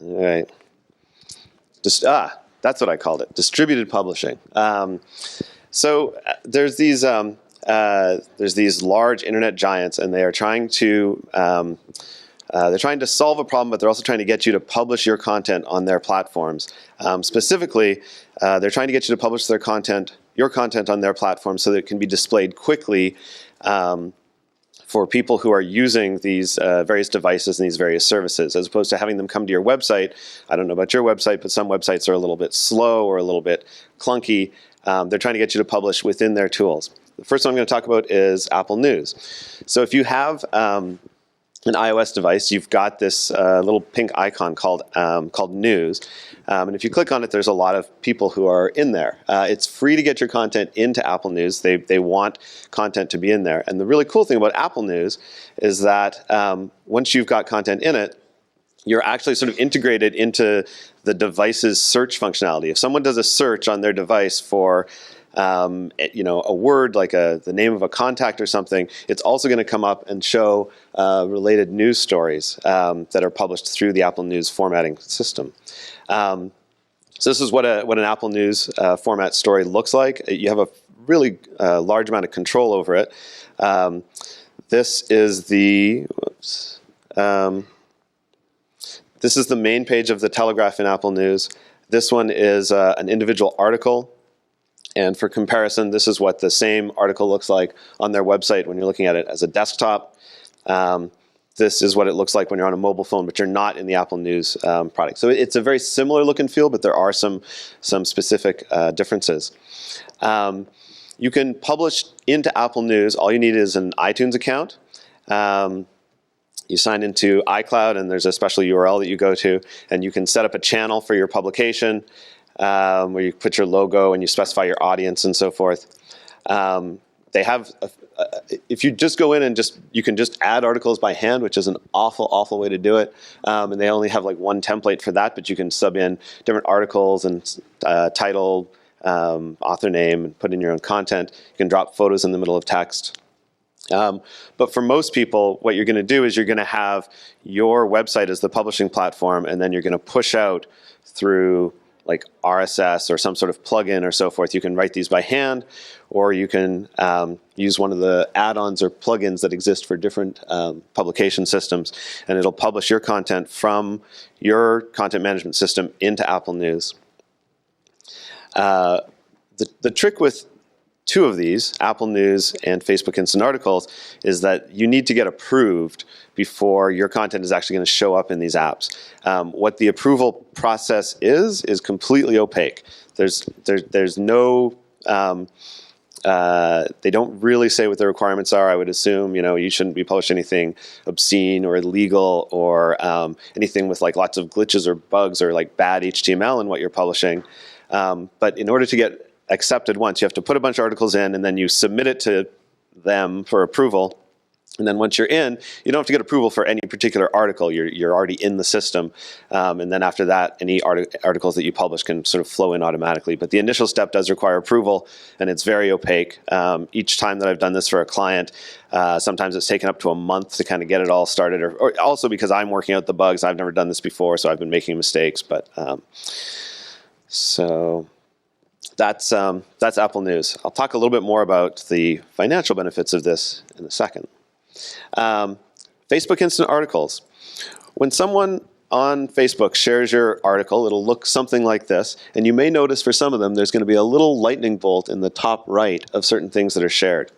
All right. That's what I called it, distributed publishing. There's these large internet giants, and they are trying to solve a problem, but they're also trying to get you to publish your content on their platforms. Specifically, they're trying to get you to publish your content on their platform so that it can be displayed quickly for people who are using these various devices and these various services, as opposed to having them come to your website. I don't know about your website, but some websites are a little bit slow or a little bit clunky. They're trying to get you to publish within their tools. The first one I'm going to talk about is Apple News. So if you have an iOS device, you've got this little pink icon called News. And if you click on it, there's a lot of people who are in there. It's free to get your content into Apple News. They want content to be in there. And the really cool thing about Apple News is that once you've got content in it, you're actually sort of integrated into the device's search functionality. If someone does a search on their device for a word like the name of a contact or something, it's also going to come up and show related news stories that are published through the Apple News formatting system. So this is what an Apple News format story looks like. You have a really large amount of control over it. This is the main page of the Telegraph in Apple News. This one is an individual article. And for comparison, this is what the same article looks like on their website when you're looking at it as a desktop. This is what it looks like when you're on a mobile phone, but you're not in the Apple News product. So it's a very similar look and feel, but there are some specific differences. You can publish into Apple News. All you need is an iTunes account. You sign into iCloud, and there's a special URL that you go to, and you can set up a channel for your publication. Where you put your logo and you specify your audience and so forth. They have, if you just go in and you can just add articles by hand, which is an awful way to do it. And they only have like one template for that, but you can sub in different articles and title, author name, and put in your own content. You can drop photos in the middle of text. But for most people, what you're going to do is you're going to have your website as the publishing platform, and then you're going to push out through like RSS or some sort of plugin or so forth. You can write these by hand, or you can use one of the add-ons or plugins that exist for different publication systems, and it'll publish your content from your content management system into Apple News. The trick with two of these, Apple News and Facebook Instant Articles, is that you need to get approved before your content is actually going to show up in these apps. What the approval process is completely opaque. There's no, they don't really say what the requirements are. I would assume, you shouldn't be publishing anything obscene or illegal or anything with like lots of glitches or bugs or like bad HTML in what you're publishing. But in order to get accepted once, you have to put a bunch of articles in, and then you submit it to them for approval. And then once you're in, you don't have to get approval for any particular article. You're already in the system. And then after that, any articles that you publish can sort of flow in automatically. But the initial step does require approval, and it's very opaque. Each time that I've done this for a client, sometimes it's taken up to a month to kind of get it all started. Or also because I'm working out the bugs. I've never done this before, so I've been making mistakes. But That's Apple News. I'll talk a little bit more about the financial benefits of this in a second. Facebook Instant Articles. When someone on Facebook shares your article, it'll look something like this. And you may notice for some of them, there's going to be a little lightning bolt in the top right of certain things that are shared.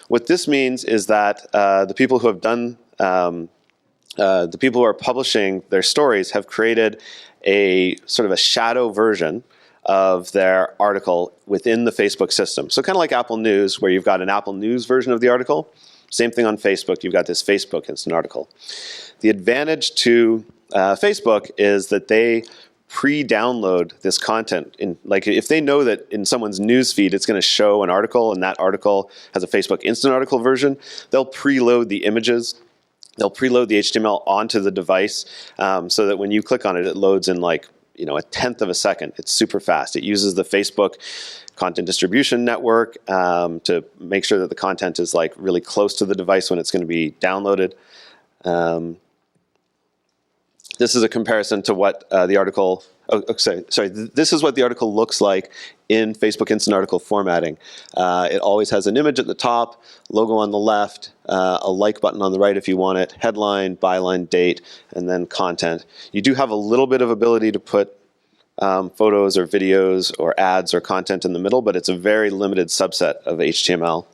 What this means is that the people who have done, the people who are publishing their stories have created a sort of a shadow version of their article within the Facebook system. So kind of like Apple News, where you've got an Apple News version of the article. Same thing on Facebook. You've got this Facebook Instant Article. The advantage to Facebook is that they pre-download this content. Like if they know that in someone's news feed it's going to show an article, and that article has a Facebook Instant Article version, they'll preload the images. They'll preload the HTML onto the device so that when you click on it, it loads in like a tenth of a second. It's super fast. It uses the Facebook content distribution network to make sure that the content is like really close to the device when it's going to be downloaded. This is a comparison to what the article, sorry. This is what the article looks like in Facebook Instant Article formatting. It always has an image at the top, logo on the left, a like button on the right if you want it, headline, byline, date, and then content. You do have a little bit of ability to put photos or videos or ads or content in the middle, but it's a very limited subset of HTML.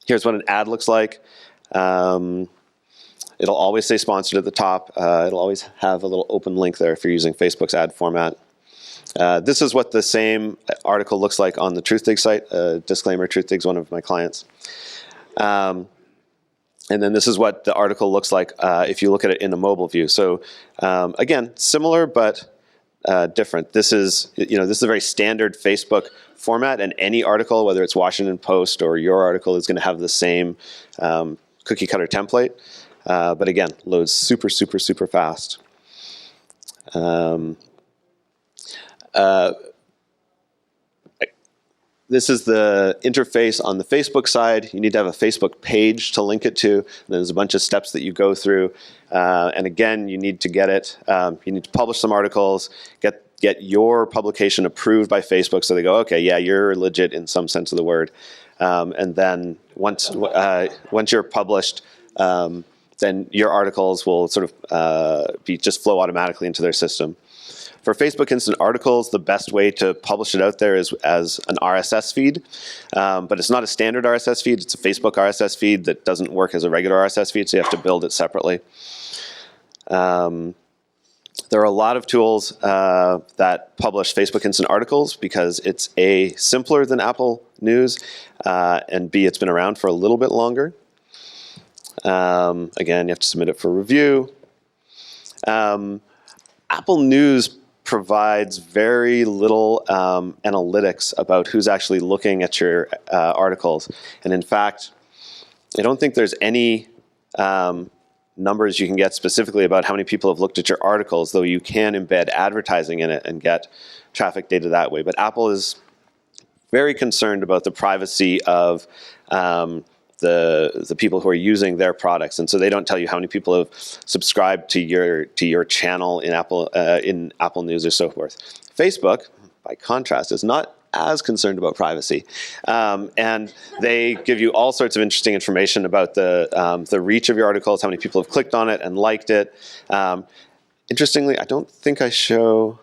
Here's what an ad looks like. It'll always say sponsored at the top. It'll always have a little open link there if you're using Facebook's ad format. This is what the same article looks like on the Truthdig site. Disclaimer, Truthdig's one of my clients. And then this is what the article looks like if you look at it in a mobile view. So again, similar but different. This is a very standard Facebook format, and any article, whether it's Washington Post or your article, is going to have the same cookie cutter template. But again, loads super, super, super fast. This is the interface on the Facebook side. You need to have a Facebook page to link it to. And there's a bunch of steps that you go through. And again, you need to get it. You need to publish some articles, get your publication approved by Facebook so they go, okay, yeah, you're legit in some sense of the word. And then once you're published, then your articles will sort of just flow automatically into their system. For Facebook Instant Articles, the best way to publish it out there is as an RSS feed, but it's not a standard RSS feed. It's a Facebook RSS feed that doesn't work as a regular RSS feed, so you have to build it separately. There are a lot of tools that publish Facebook Instant Articles because it's A, simpler than Apple News, and B, it's been around for a little bit longer. Again, you have to submit it for review. Apple News provides very little analytics about who's actually looking at your articles. And in fact, I don't think there's any numbers you can get specifically about how many people have looked at your articles, though you can embed advertising in it and get traffic data that way. But Apple is very concerned about the privacy of the people who are using their products, and so they don't tell you how many people have subscribed to your channel in Apple News or so forth. Facebook, by contrast, is not as concerned about privacy, and they give you all sorts of interesting information about the reach of your articles, how many people have clicked on it and liked it. Interestingly, I don't think I show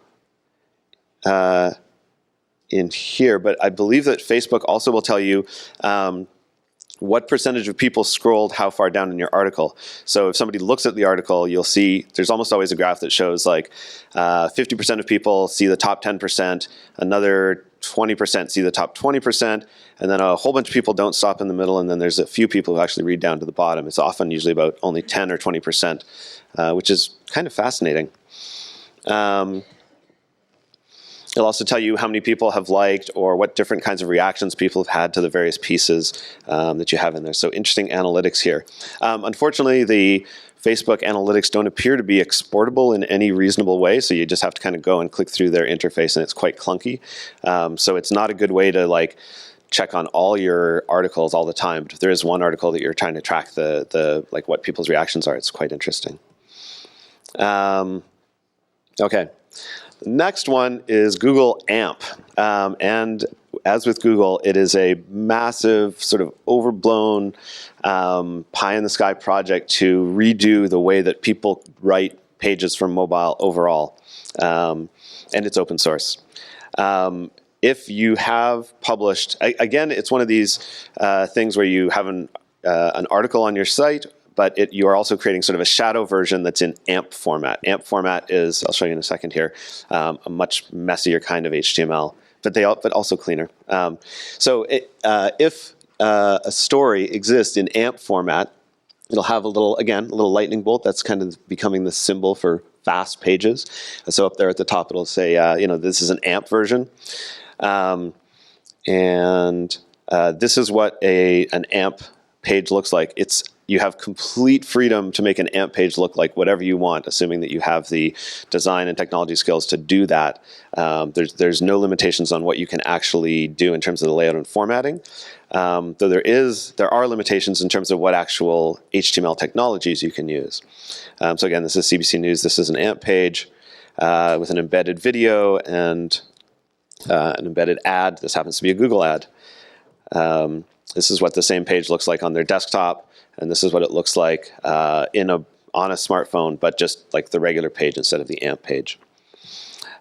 in here, but I believe that Facebook also will tell you what percentage of people scrolled how far down in your article. So if somebody looks at the article, you'll see there's almost always a graph that shows like 50% of people see the top 10%, another 20% see the top 20%, and then a whole bunch of people don't stop in the middle, and then there's a few people who actually read down to the bottom. It's often usually about only 10 or 20%, which is kind of fascinating. It'll also tell you how many people have liked or what different kinds of reactions people have had to the various pieces that you have in there. So interesting analytics here. Unfortunately, the Facebook analytics don't appear to be exportable in any reasonable way, so you just have to kind of go and click through their interface, and it's quite clunky. So it's not a good way to like check on all your articles all the time. But if there is one article that you're trying to track the like what people's reactions are, it's quite interesting. Okay. The next one is Google AMP. And as with Google, it is a massive, sort of overblown, pie-in-the-sky project to redo the way that people write pages from mobile overall. And it's open source. If you have published, again, it's one of these things where you have an article on your site, but you are also creating sort of a shadow version that's in AMP format. AMP format is, I'll show you in a second here, a much messier kind of HTML, but also cleaner. So if a story exists in AMP format, it'll have a little lightning bolt. That's kind of becoming the symbol for fast pages. And so up there at the top, it'll say, this is an AMP version. And this is what an AMP page looks like, you have complete freedom to make an AMP page look like whatever you want, assuming that you have the design and technology skills to do that. There's no limitations on what you can actually do in terms of the layout and formatting. Though there are limitations in terms of what actual HTML technologies you can use. So again, this is CBC News. This is an AMP page with an embedded video and an embedded ad. This happens to be a Google ad. This is what the same page looks like on their desktop, and this is what it looks like on a smartphone, but just like the regular page instead of the AMP page.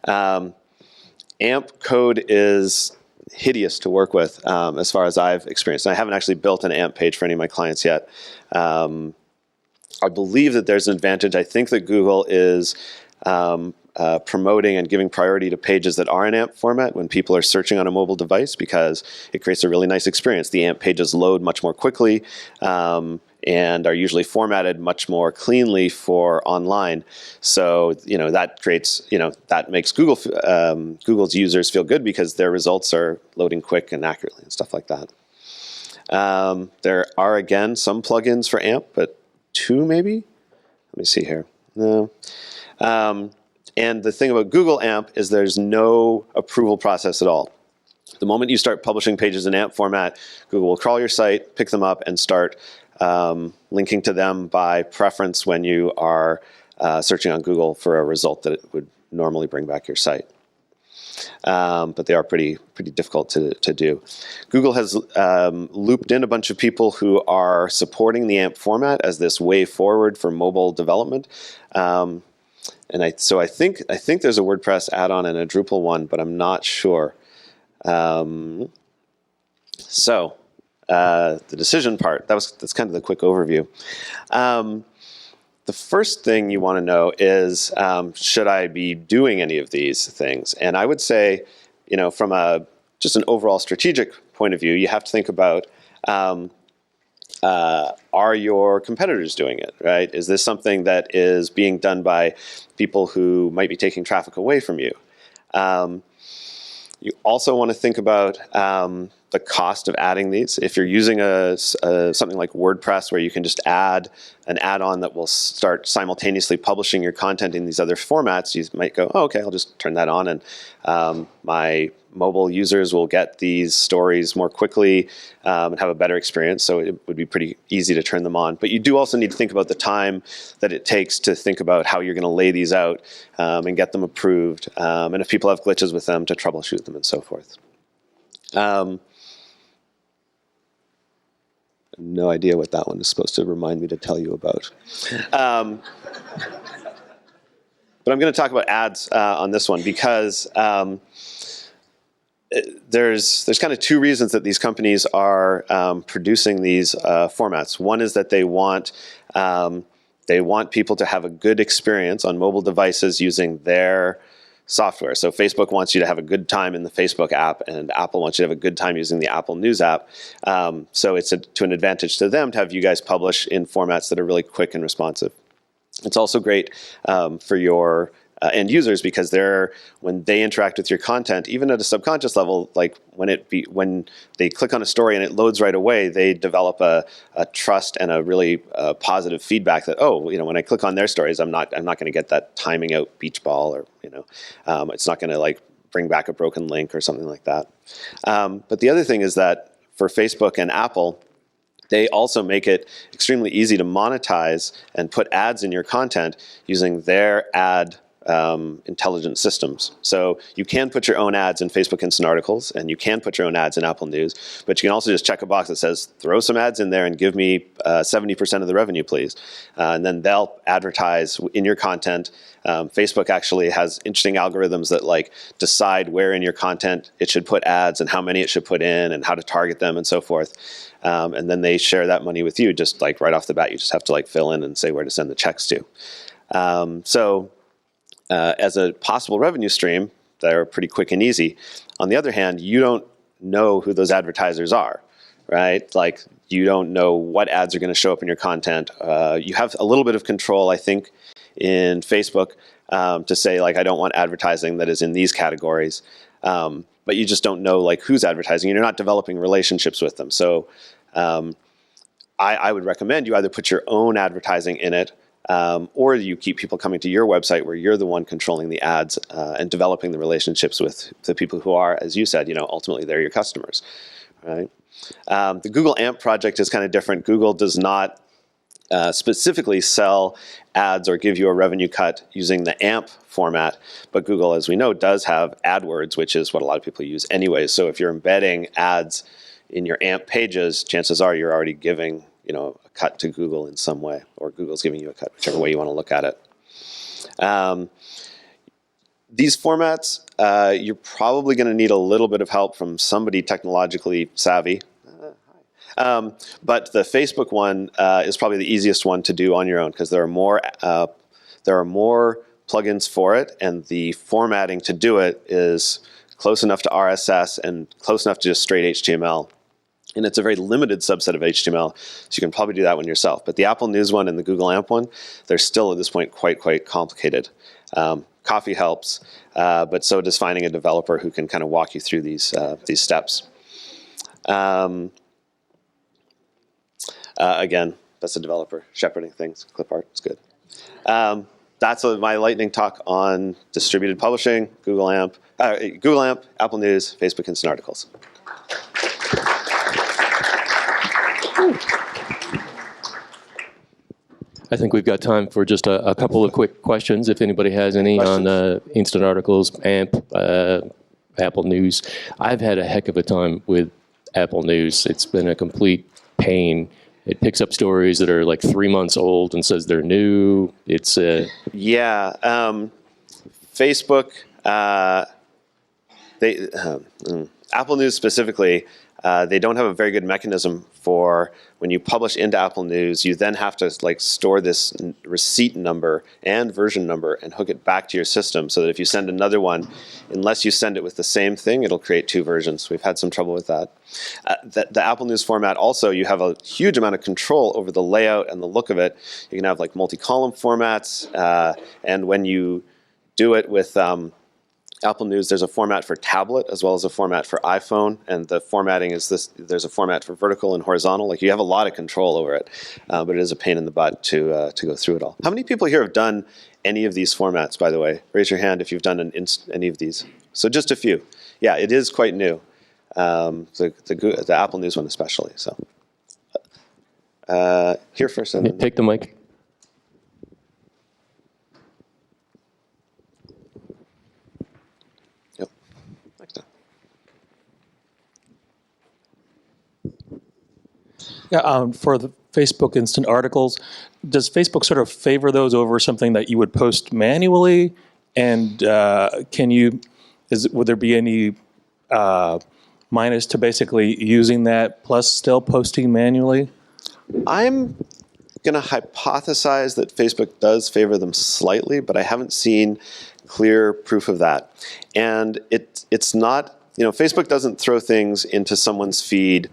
AMP code is hideous to work with as far as I've experienced. And I haven't actually built an AMP page for any of my clients yet. I believe that there's an advantage. I think that Google is promoting and giving priority to pages that are in AMP format when people are searching on a mobile device, because it creates a really nice experience. The AMP pages load much more quickly and are usually formatted much more cleanly for online. So that creates, that makes Google's users feel good because their results are loading quick and accurately and stuff like that. There are, again, some plugins for AMP, but 2 maybe? Let me see here. No. And the thing about Google AMP is there's no approval process at all. The moment you start publishing pages in AMP format, Google will crawl your site, pick them up, and start linking to them by preference when you are searching on Google for a result that it would normally bring back your site. But they are pretty difficult to do. Google has looped in a bunch of people who are supporting the AMP format as this way forward for mobile development. So I think there's a WordPress add-on and a Drupal one, but I'm not sure. The decision part, that's kind of the quick overview. The first thing you want to know is, should I be doing any of these things? And I would say, from just an overall strategic point of view, you have to think about, are your competitors doing it, right? Is this something that is being done by people who might be taking traffic away from you? You also want to think about the cost of adding these. If you're using something like WordPress, where you can just add an add-on that will start simultaneously publishing your content in these other formats, you might go, oh, okay, I'll just turn that on, and my mobile users will get these stories more quickly and have a better experience. So it would be pretty easy to turn them on. But you do also need to think about the time that it takes to think about how you're going to lay these out and get them approved. And if people have glitches with them, to troubleshoot them and so forth. No idea what that one is supposed to remind me to tell you about. But I'm going to talk about ads on this one, because there's kind of 2 reasons that these companies are producing these formats. One is that they want people to have a good experience on mobile devices using their software. So Facebook wants you to have a good time in the Facebook app, and Apple wants you to have a good time using the Apple News app. So it's to an advantage to them to have you guys publish in formats that are really quick and responsive. It's also great for your end users, because when they interact with your content, even at a subconscious level, like when they click on a story and it loads right away, they develop a trust and a really positive feedback that, when I click on their stories, I'm not going to get that timing out beach ball, or it's not going to bring back a broken link or something like that. But the other thing is that for Facebook and Apple, they also make it extremely easy to monetize and put ads in your content using their ad intelligent systems. So you can put your own ads in Facebook Instant Articles, and you can put your own ads in Apple News, but you can also just check a box that says, throw some ads in there and give me 70% of the revenue, please. And then they'll advertise in your content. Facebook actually has interesting algorithms that decide where in your content it should put ads and how many it should put in and how to target them and so forth. And then they share that money with you, just right off the bat. You just have to fill in and say where to send the checks to. As a possible revenue stream, they're pretty quick and easy. On the other hand, you don't know who those advertisers are, right? You don't know what ads are going to show up in your content. You have a little bit of control, I think, in Facebook to say, I don't want advertising that is in these categories. But you just don't know, who's advertising. You're not developing relationships with them. So I would recommend you either put your own advertising in it, or you keep people coming to your website where you're the one controlling the ads and developing the relationships with the people who are, as you said, ultimately they're your customers, right? The Google AMP project is kind of different. Google does not specifically sell ads or give you a revenue cut using the AMP format, but Google, as we know, does have AdWords, which is what a lot of people use anyway. So if you're embedding ads in your AMP pages, chances are you're already giving a cut to Google in some way, or Google's giving you a cut, whichever way you want to look at it. These formats, you're probably going to need a little bit of help from somebody technologically savvy. But the Facebook one is probably the easiest one to do on your own, because there are more plugins for it, and the formatting to do it is close enough to RSS and close enough to just straight HTML. And it's a very limited subset of HTML, so you can probably do that one yourself. But the Apple News one and the Google AMP one, they're still at this point quite complicated. Coffee helps, but so does finding a developer who can kind of walk you through these steps. Again, that's a developer shepherding things. Clip art is good. That's my lightning talk on distributed publishing, Google AMP, Apple News, Facebook Instant Articles. I think we've got time for just a couple of quick questions, if anybody has any on Instant Articles, AMP, Apple News. I've had a heck of a time with Apple News. It's been a complete pain. It picks up stories that are like 3 months old and says they're new. It's Facebook, Apple News specifically, they don't have a very good mechanism for when you publish into Apple News, you then have to store this receipt number and version number and hook it back to your system, so that if you send another one, unless you send it with the same thing, it'll create two versions. We've had some trouble with that. The Apple News format also, you have a huge amount of control over the layout and the look of it. You can have multi-column formats, and when you do it with Apple News, there's a format for tablet as well as a format for iPhone, and the formatting is this. There's a format for vertical and horizontal. You have a lot of control over it, but it is a pain in the butt to go through it all. How many people here have done any of these formats, by the way? Raise your hand if you've done any of these. So just a few. Yeah, it is quite new. The Apple News one especially. So here first. Take the mic. Yeah, for the Facebook Instant Articles, does Facebook sort of favor those over something that you would post manually? And would there be any minus to basically using that plus still posting manually? I'm going to hypothesize that Facebook does favor them slightly, but I haven't seen clear proof of that. And it's not, Facebook doesn't throw things into someone's feed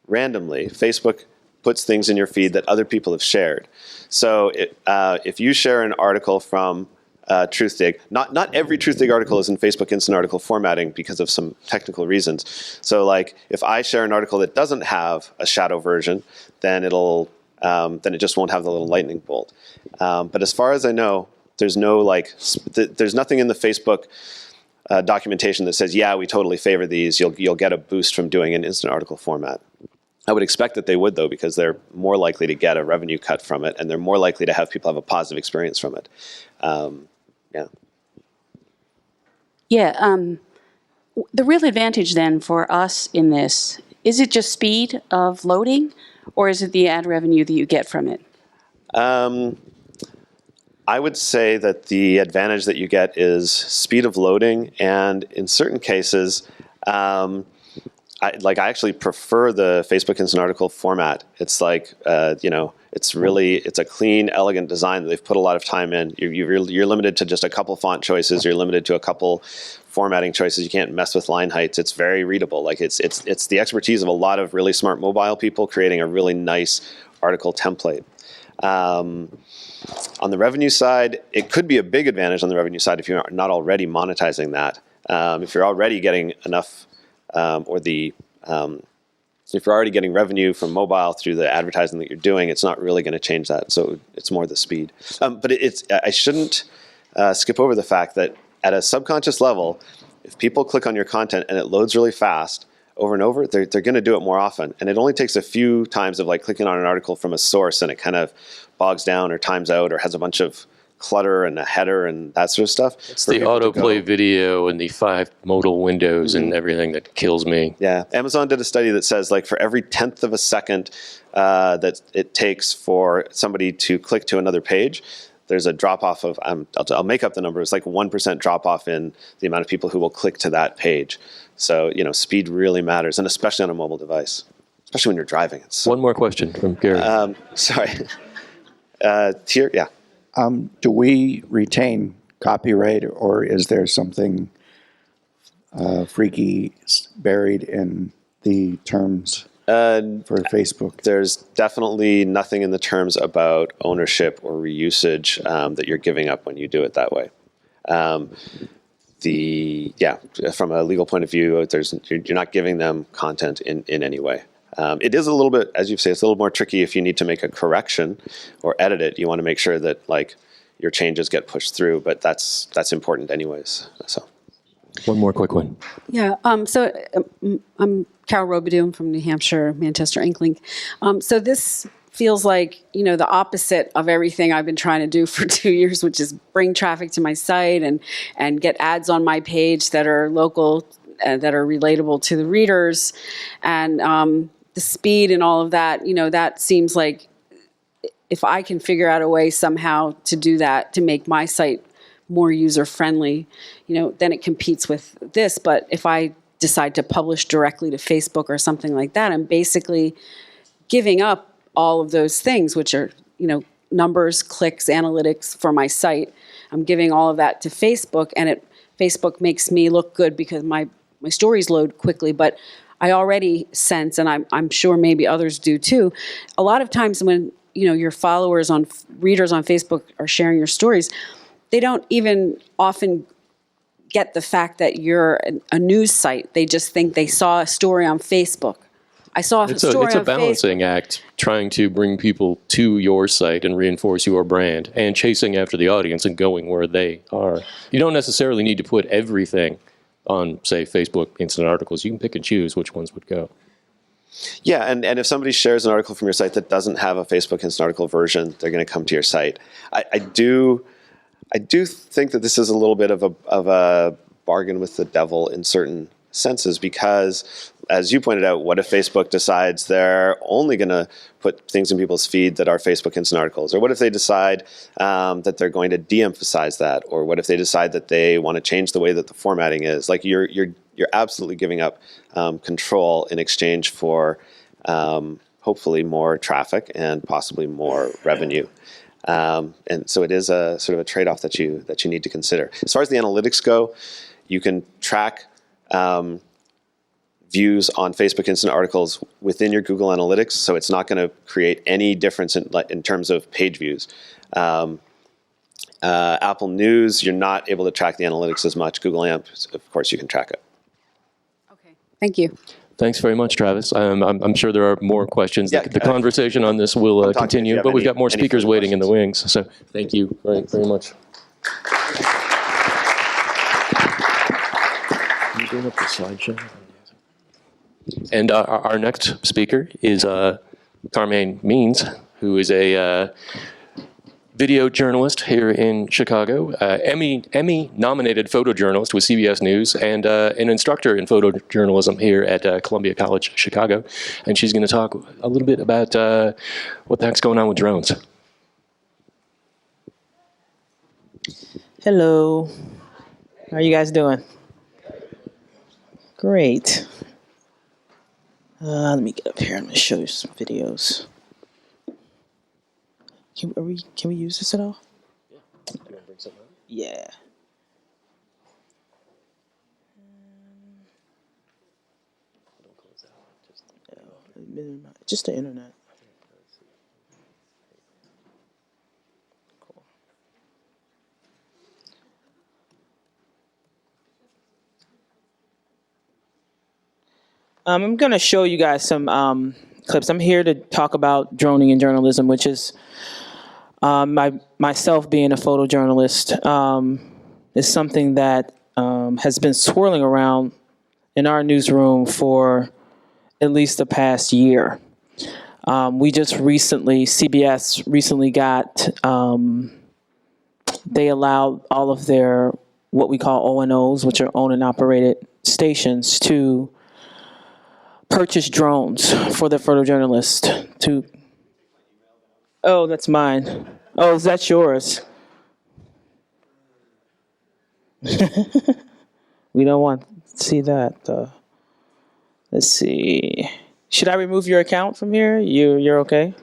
randomly. Facebook puts things in your feed that other people have shared. So if you share an article from Truthdig, not every Truthdig article is in Facebook Instant Article formatting because of some technical reasons. So if I share an article that doesn't have a shadow version, then it just won't have the little lightning bolt. But as far as I know, there's no there's nothing in the Facebook documentation that says, yeah, we totally favor these. You'll get a boost from doing an instant article format. I would expect that they would, though, because they're more likely to get a revenue cut from it, and they're more likely to have people have a positive experience from it. The real advantage then for us in this, is it just speed of loading, or is it the ad revenue that you get from it? I would say that the advantage that you get is speed of loading, and in certain cases, I actually prefer the Facebook Instant Article format. It's it's a clean, elegant design. They've put a lot of time in. You're limited to just a couple font choices. You're limited to a couple formatting choices. You can't mess with line heights. It's very readable. It's the expertise of a lot of really smart mobile people creating a really nice article template. On the revenue side, it could be a big advantage on the revenue side if you're not already monetizing that. If you're already getting enough, or the So if you're already getting revenue from mobile through the advertising that you're doing, it's not really going to change that. So it's more the speed. But I shouldn't skip over the fact that at a subconscious level, if people click on your content and it loads really fast over and over, they're going to do it more often. And it only takes a few times of like clicking on an article from a source and it kind of bogs down or times out or has a bunch of clutter and a header and that sort of stuff. It's the autoplay video and the 5 modal windows and everything that kills me. Yeah, Amazon did a study that says like for every 1/10 of a second that it takes for somebody to click to another page, there's a drop off of, I'll make up the number, it's like 1% drop off in the amount of people who will click to that page. So, speed really matters, and especially on a mobile device, especially when you're driving. One more question from Gary. Sorry. Here, yeah. Do we retain copyright, or is there something freaky buried in the terms for Facebook? There's definitely nothing in the terms about ownership or reusage that you're giving up when you do it that way. From a legal point of view, you're not giving them content in any way. It is a little bit, as you say, it's a little more tricky if you need to make a correction or edit it. You want to make sure that like your changes get pushed through, but that's important anyways. So. One more quick one. Yeah. I'm Carol Robidoux. I'm from New Hampshire, Manchester Inklink. So this feels like, the opposite of everything I've been trying to do for 2 years, which is bring traffic to my site and get ads on my page that are local, that are relatable to the readers. And the speed and all of that, that seems like if I can figure out a way somehow to do that, to make my site more user-friendly, then it competes with this. But if I decide to publish directly to Facebook or something like that, I'm basically giving up all of those things, which are, numbers, clicks, analytics for my site. I'm giving all of that to Facebook, and Facebook makes me look good because my stories load quickly. But I already sense, and I'm sure maybe others do too, a lot of times when, your followers readers on Facebook are sharing your stories, they don't even often get the fact that you're a news site. They just think they saw a story on Facebook. I saw a story on Facebook. It's a balancing act, trying to bring people to your site and reinforce your brand, and chasing after the audience and going where they are. You don't necessarily need to put everything on, say, Facebook Instant Articles. You can pick and choose which ones would go. Yeah, and if somebody shares an article from your site that doesn't have a Facebook Instant Article version, they're going to come to your site. I do think that this is a little bit of a bargain with the devil in certain senses, because, as you pointed out, what if Facebook decides they're only going to put things in people's feed that are Facebook Instant Articles? Or what if they decide that they're going to de-emphasize that? Or what if they decide that they want to change the way that the formatting is? Like you're absolutely giving up control in exchange for hopefully more traffic and possibly more revenue. And so it is a sort of a trade-off that you need to consider. As far as the analytics go, you can track views on Facebook Instant Articles within your Google Analytics, so it's not going to create any difference in terms of page views. Apple News, you're not able to track the analytics as much. Google AMP, of course, you can track it. Okay. Thank you. Thanks very much, Travis. I'm sure there are more questions. Yeah, The conversation on this will talking if you continue, have but we've any- got more any speakers further waiting in the questions. wings. So thank you very, very much. Can you bring up the slideshow? And our next speaker is Carmaine Means, who is a video journalist here in Chicago, Emmy-nominated photojournalist with CBS News, and an instructor in photojournalism here at Columbia College, Chicago. And she's going to talk a little bit about what the heck's going on with drones. Hello. How are you guys doing? Great. Let me get up here. I'm going to show you some videos. Can we use this at all? Yeah. Do you want to bring something up? Yeah. Don't close that. Just the internet. Cool. I'm going to show you guys some clips. I'm here to talk about droning in journalism, which is myself being a photojournalist is something that has been swirling around in our newsroom for at least the past year. We just recently, CBS recently got, they allowed all of their, what we call O&Os, which are owned and operated stations, to purchase drones for the photojournalists to, oh, that's mine. Oh, is that yours? We don't want to see that. Let's see. Should I remove your account from here? You're okay?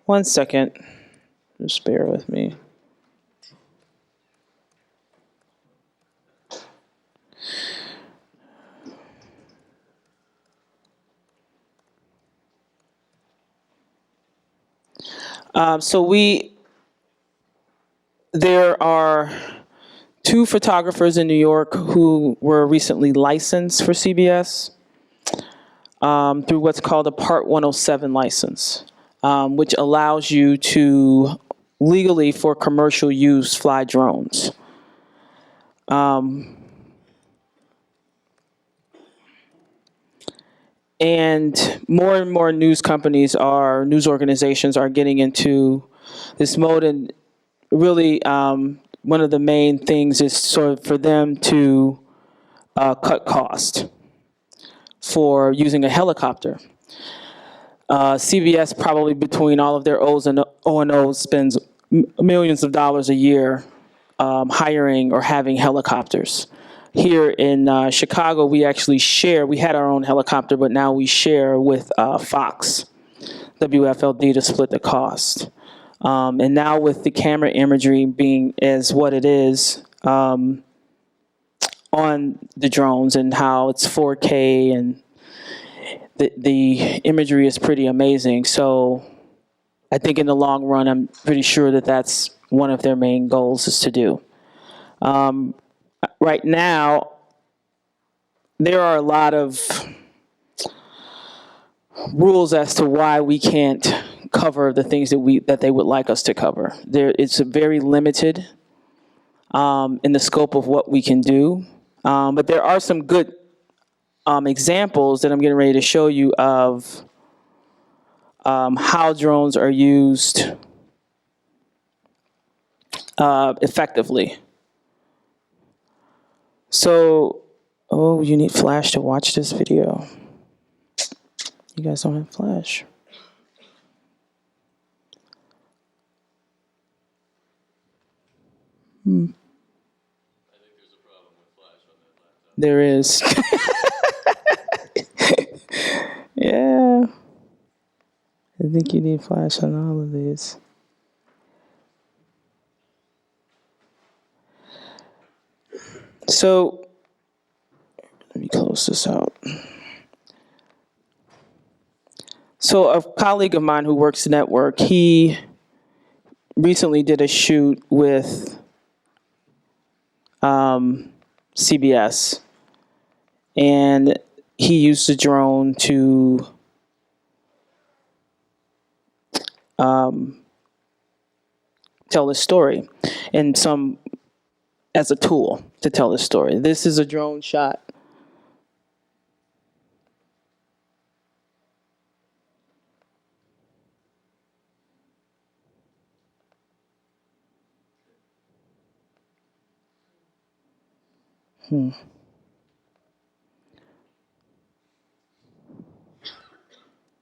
One second. Just bear with me. There are 2 photographers in New York who were recently licensed for CBS through what's called a Part 107 license, which allows you to legally, for commercial use, fly drones. And more news organizations are getting into this mode, and really one of the main things is sort of for them to cut cost for using a helicopter. CBS probably between all of their O's and O&Os spends millions of dollars a year hiring or having helicopters. Here in Chicago, we actually share, we had our own helicopter, but now we share with Fox, WFLD, to split the cost. And now with the camera imagery being as what it is on the drones and how it's 4K and the imagery is pretty amazing. So I think in the long run, I'm pretty sure that that's one of their main goals is to do. Right now, there are a lot of rules as to why we can't cover the things that they would like us to cover. It's very limited in the scope of what we can do, but there are some good examples that I'm getting ready to show you of how drones are used effectively. So, oh, you need Flash to watch this video. You guys don't have Flash. There is. Yeah. I think you need Flash on all of these. So, let me close this out. So a colleague of mine who works network, he recently did a shoot with CBS, and he used a drone to tell his story, and as a tool to tell his story. This is a drone shot.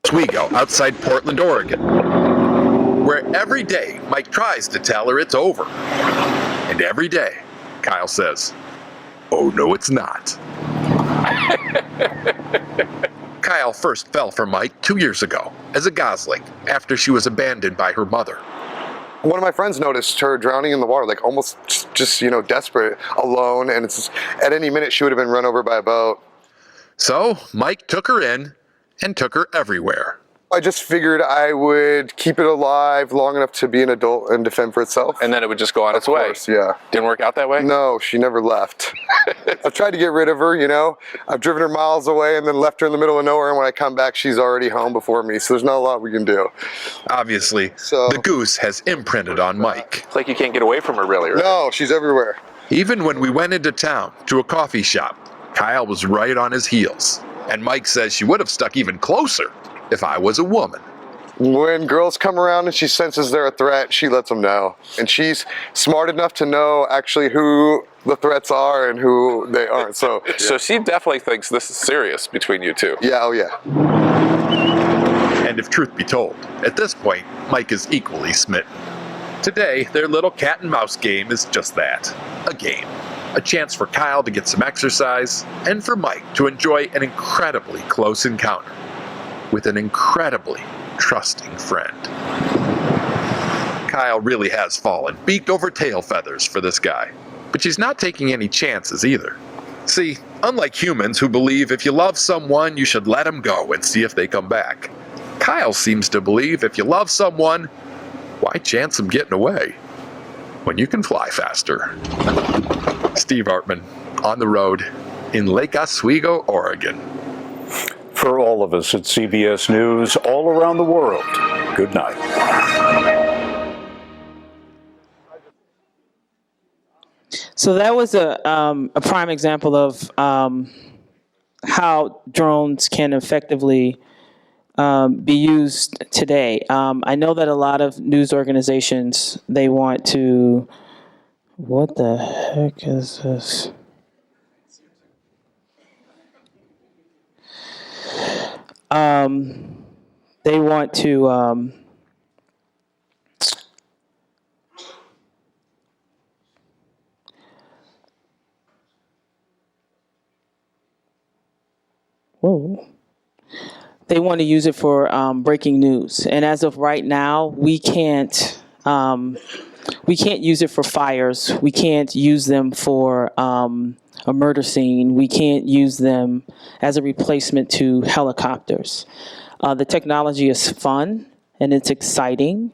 Oswego, outside Portland, Oregon, where every day Mike tries to tell her it's over. And every day, Kyle says, "Oh, no, it's not." Kyle first fell for Mike 2 years ago as a gosling after she was abandoned by her mother. One of my friends noticed her drowning in the water, like almost just desperate, alone, and it's at any minute she would have been run over by a boat. So Mike took her in and took her everywhere. I just figured I would keep it alive long enough to be an adult and defend for itself. And then it would just go on its Of way. course, yeah. Didn't work out that way? No, she never left. I've tried to get rid of her, I've driven her miles away and then left her in the middle of nowhere, and when I come back, she's already home before me, so there's not a lot we can do. Obviously, the goose has imprinted on Mike. It's like you can't get away from her, really, right? No, she's everywhere. Even when we went into town to a coffee shop, Kyle was right on his heels. And Mike says she would have stuck even closer if I was a woman. When girls come around and she senses they're a threat, she lets them know. And she's smart enough to know actually who the threats are and who they aren't. So she definitely thinks this is serious between you two. Yeah, oh yeah. And if truth be told, at this point, Mike is equally smitten. Today, their little cat and mouse game is just that, a game. A chance for Kyle to get some exercise, and for Mike to enjoy an incredibly close encounter with an incredibly trusting friend. Kyle really has fallen beak over tail feathers for this guy, but she's not taking any chances either. See, unlike humans who believe if you love someone, you should let them go and see if they come back, Kyle seems to believe if you love someone, why chance them getting away when you can fly faster? Steve Artman, on the road in Lake Oswego, Oregon. For all of us at CBS News all around the world, good night. So that was a prime example of how drones can effectively be used today. I know that a lot of news organizations, they want to, what the heck is this? They want to they want to use it for breaking news, and as of right now, we can't use it for fires. We can't use them for a murder scene. We can't use them as a replacement to helicopters. The technology is fun and it's exciting,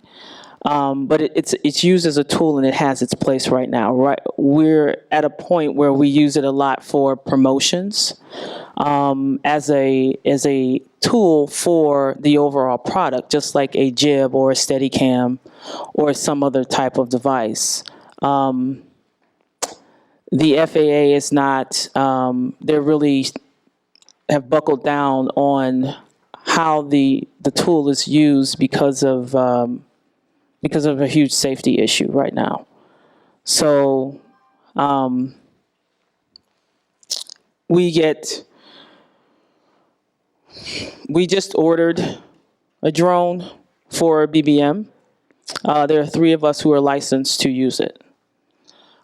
but it's used as a tool and it has its place right now. Right, we're at a point where we use it a lot for promotions, as a tool for the overall product, just like a jib or a Steadicam or some other type of device. The FAA is not, they really have buckled down on how the tool is used because of a huge safety issue right now. So we just ordered a drone for BBM. There are 3 of us who are licensed to use it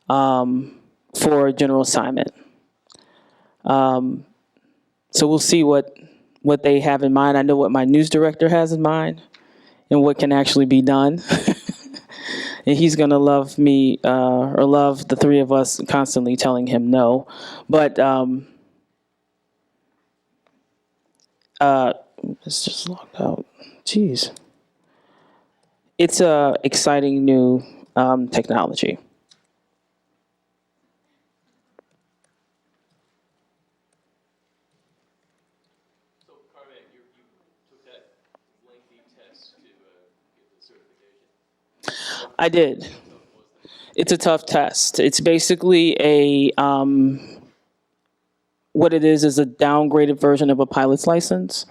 for general assignment. So we'll see what they have in mind. I know what my news director has in mind and what can actually be done. And he's going to love me or love the 3 of us constantly telling him no. But it's just logged out. Jeez. It's a exciting new technology. I did. It's a tough test. It's basically what it is a downgraded version of a pilot's license,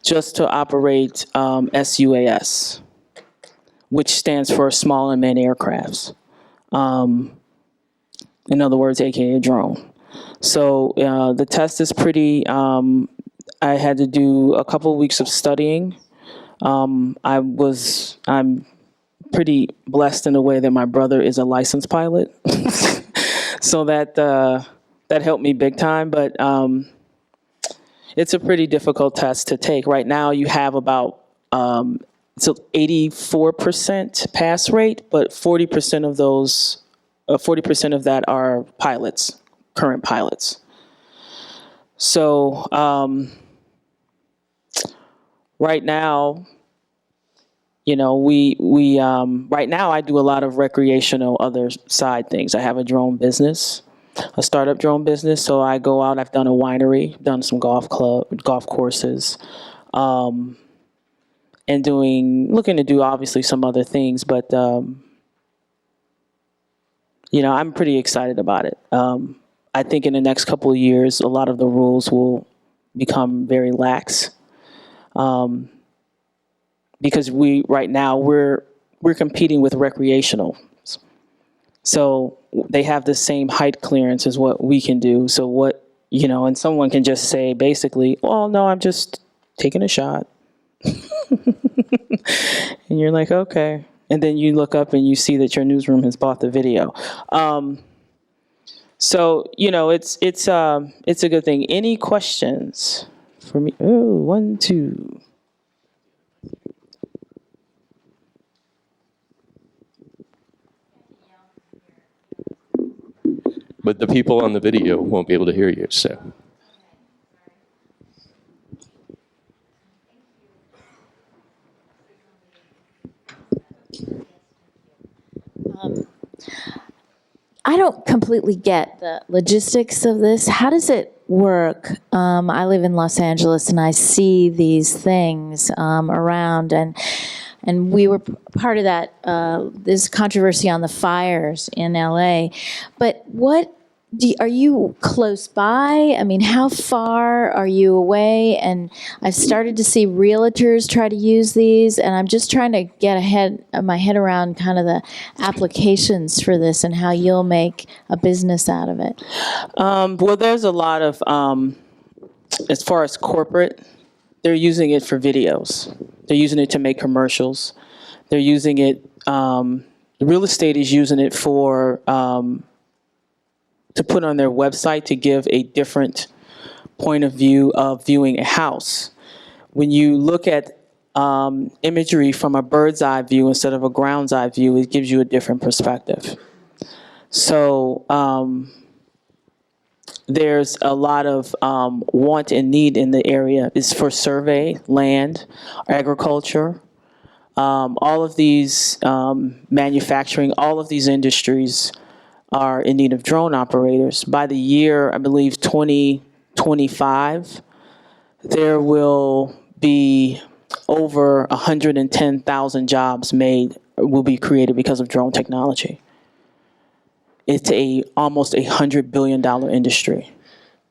just to operate SUAS, which stands for Small Unmanned Aircrafts. In other words, AKA a drone. So the test is pretty, I had to do a couple of weeks of studying. I'm pretty blessed in a way that my brother is a licensed pilot. So that helped me big time, but it's a pretty difficult test to take. Right now you have about it's an 84% pass rate, but 40% of those, 40% of that are pilots, current pilots. So right now, you know, right now I do a lot of recreational other side things. I have a drone business, a startup drone business. So I go out, I've done a winery, done some golf courses, and looking to do obviously some other things, but, you know, I'm pretty excited about it. I think in the next couple of years, a lot of the rules will become very lax. Because right now we're competing with recreational. So they have the same height clearance as what we can do. So what, you know, and someone can just say basically, well, no, I'm just taking a shot. And you're like, okay. And then you look up and you see that your newsroom has bought the video. So, you know, it's a good thing. Any questions for me? Oh, 1, 2. But the people on the video won't be able to hear you, so. I don't completely get the logistics of this. How does it work? I live in Los Angeles and I see these things around, and we were part of that, this controversy on the fires in LA. But are you close by? I mean, how far are you away? And I've started to see realtors try to use these, and I'm just trying to get my head around kind of the applications for this and how you'll make a business out of it. Well, there's a lot of, as far as corporate, they're using it for videos. They're using it to make commercials. They're using it, real estate is using it for, to put on their website to give a different point of view of viewing a house. When you look at imagery from a bird's eye view instead of a ground's eye view, it gives you a different perspective. So there's a lot of want and need in the area. It's for survey, land, agriculture, all of these manufacturing, all of these industries are in need of drone operators. By the year, I believe 2025, there will be over 110,000 jobs will be created because of drone technology. It's almost $100 billion industry.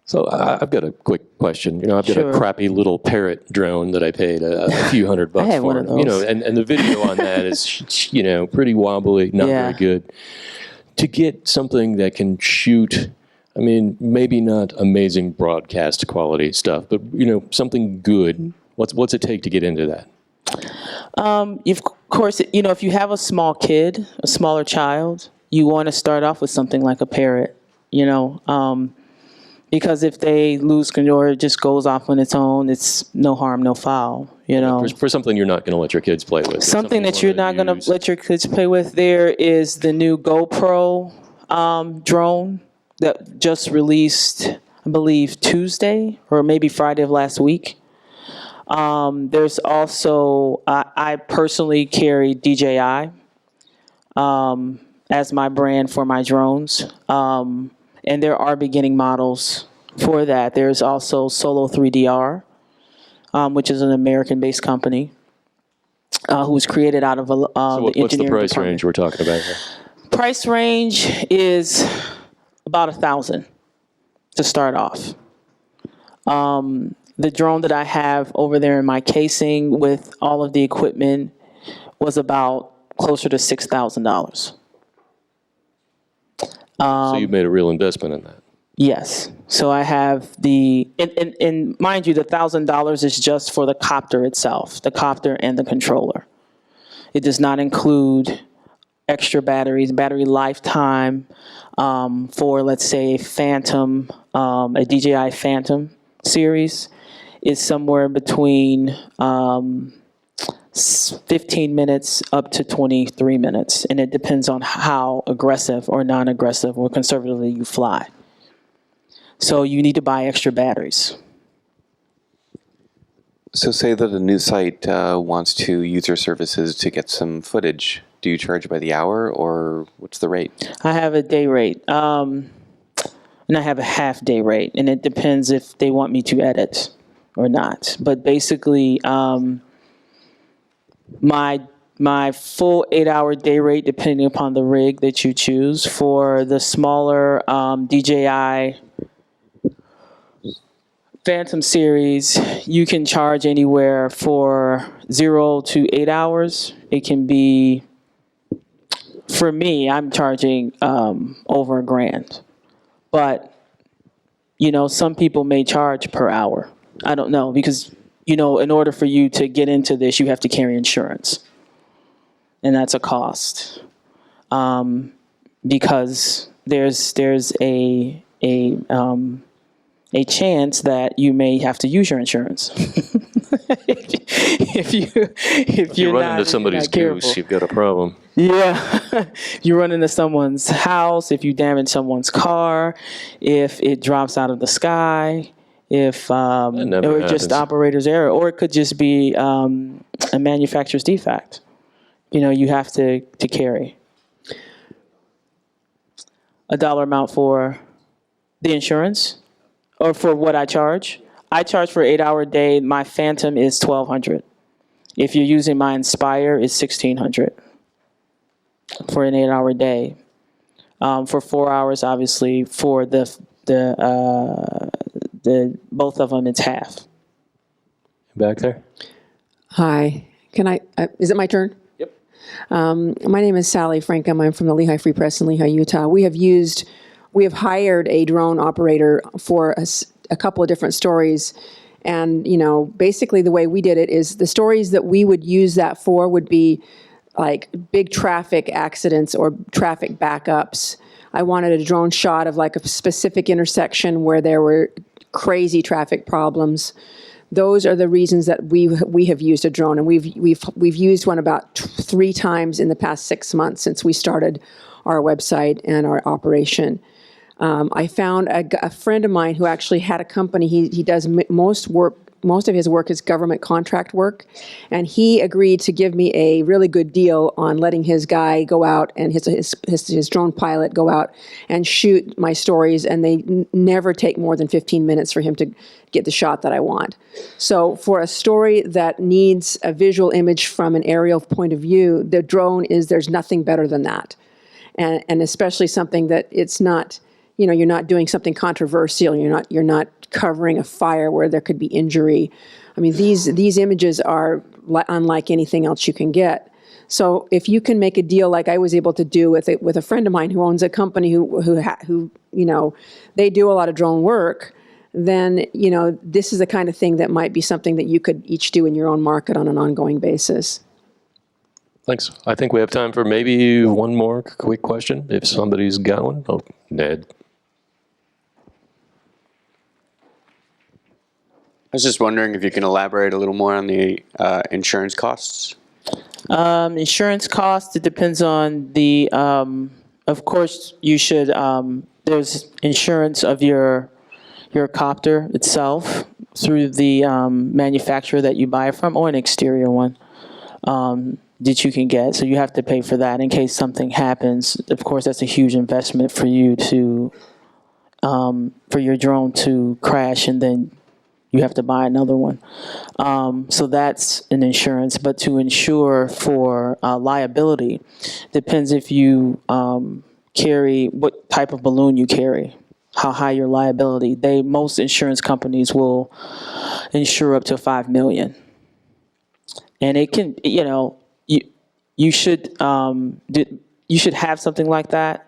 So I've got a quick question. You know, I've got Sure. a crappy little Parrot drone that I paid a few $100 I had for. one of You know, those. and the video on that is, you know, pretty wobbly, not Yeah. very good. To get something that can shoot, I mean, maybe not amazing broadcast quality stuff, but, you know, something good. What's it take to get into that? Of course, you know, if you have a small kid, a smaller child, you want to start off with something like a Parrot, you know, because if they lose control or it just goes off on its own, it's no harm, no foul, you know. For something you're not going to let your kids play with. Something that you're not going to use. let your kids play with. There is the new GoPro drone that just released, I believe, Tuesday or maybe Friday of last week. There's also, I personally carry DJI as my brand for my drones. And there are beginning models for that. There's also Solo 3DR, which is an American-based company who was created out of the What's the engineering price department. range we're talking about here? Price range is about $1,000 to start off. The drone that I have over there in my casing with all of the equipment was about closer to $6,000. So you've made a real investment in that. Yes. So I have and mind you, the $1,000 is just for the copter itself, the copter and the controller. It does not include extra batteries, battery lifetime for, let's say, Phantom, a DJI Phantom series is somewhere between 15 minutes up to 23 minutes, and it depends on how aggressive or non-aggressive or conservatively you fly. So you need to buy extra batteries. So say that a news site wants to use your services to get some footage. Do you charge by the hour, or what's the rate? I have a day rate, and I have a half day rate, and it depends if they want me to edit or not. But basically, my full 8-hour day rate, depending upon the rig that you choose. For the smaller DJI Phantom series, you can charge anywhere for 0 to 8 hours. It can be, for me, I'm charging over $1,000. But, you know, some people may charge per hour. I don't know, because, you know, in order for you to get into this, you have to carry insurance. And that's a cost. Because there's a chance that you may have to use your insurance. if you run into somebody's goose, you've got a problem. Yeah, you run into someone's house, if you damage someone's car, if it drops out of the sky, if or just operator's error, or it could just be a manufacturer's defect. You know, you have to carry a dollar amount for the insurance. Or for what I charge. I charge for 8-hour day. My Phantom is $1,200. If you're using my Inspire, it's $1,600 for an 8-hour day. For 4 hours, obviously, for the both of them, it's half. Back there. Hi. Can I? Is it my turn? Yep. My name is Sally Frankham. I'm from the Lehigh Free Press in Lehigh, Utah. We have hired a drone operator for a couple of different stories. And, you know, basically the way we did it is the stories that we would use that for would be like big traffic accidents or traffic backups. I wanted a drone shot of like a specific intersection where there were crazy traffic problems. Those are the reasons that we have used a drone, and we've used one about 3 times in the past 6 months since we started our website and our operation. I found a friend of mine who actually had a company. He does most of his work is government contract work, and he agreed to give me a really good deal on letting his guy go out and his drone pilot go out and shoot my stories, and they never take more than 15 minutes for him to get the shot that I want. So for a story that needs a visual image from an aerial point of view, the drone there's nothing better than that, and especially something that it's not. You know, you're not doing something controversial. You're not covering a fire where there could be injury. I mean, these images are unlike anything else you can get. So if you can make a deal like I was able to do with a friend of mine who owns a company who you know, they do a lot of drone work, then, you know, this is the kind of thing that might be something that you could each do in your own market on an ongoing basis. Thanks. I think we have time for maybe one more quick question, if somebody's got one. Oh, Ned. I was just wondering if you can elaborate a little more on the insurance costs. Insurance costs, it depends on the, of course, you should, there's insurance of your copter itself through the manufacturer that you buy from, or an exterior one that you can get. So you have to pay for that in case something happens. Of course, that's a huge investment for you to, for your drone to crash, and then you have to buy another one. So that's an insurance. But to insure for liability, depends if you carry, what type of balloon you carry, how high your liability. Most insurance companies will insure up to $5 million. And it can, you know, you should have something like that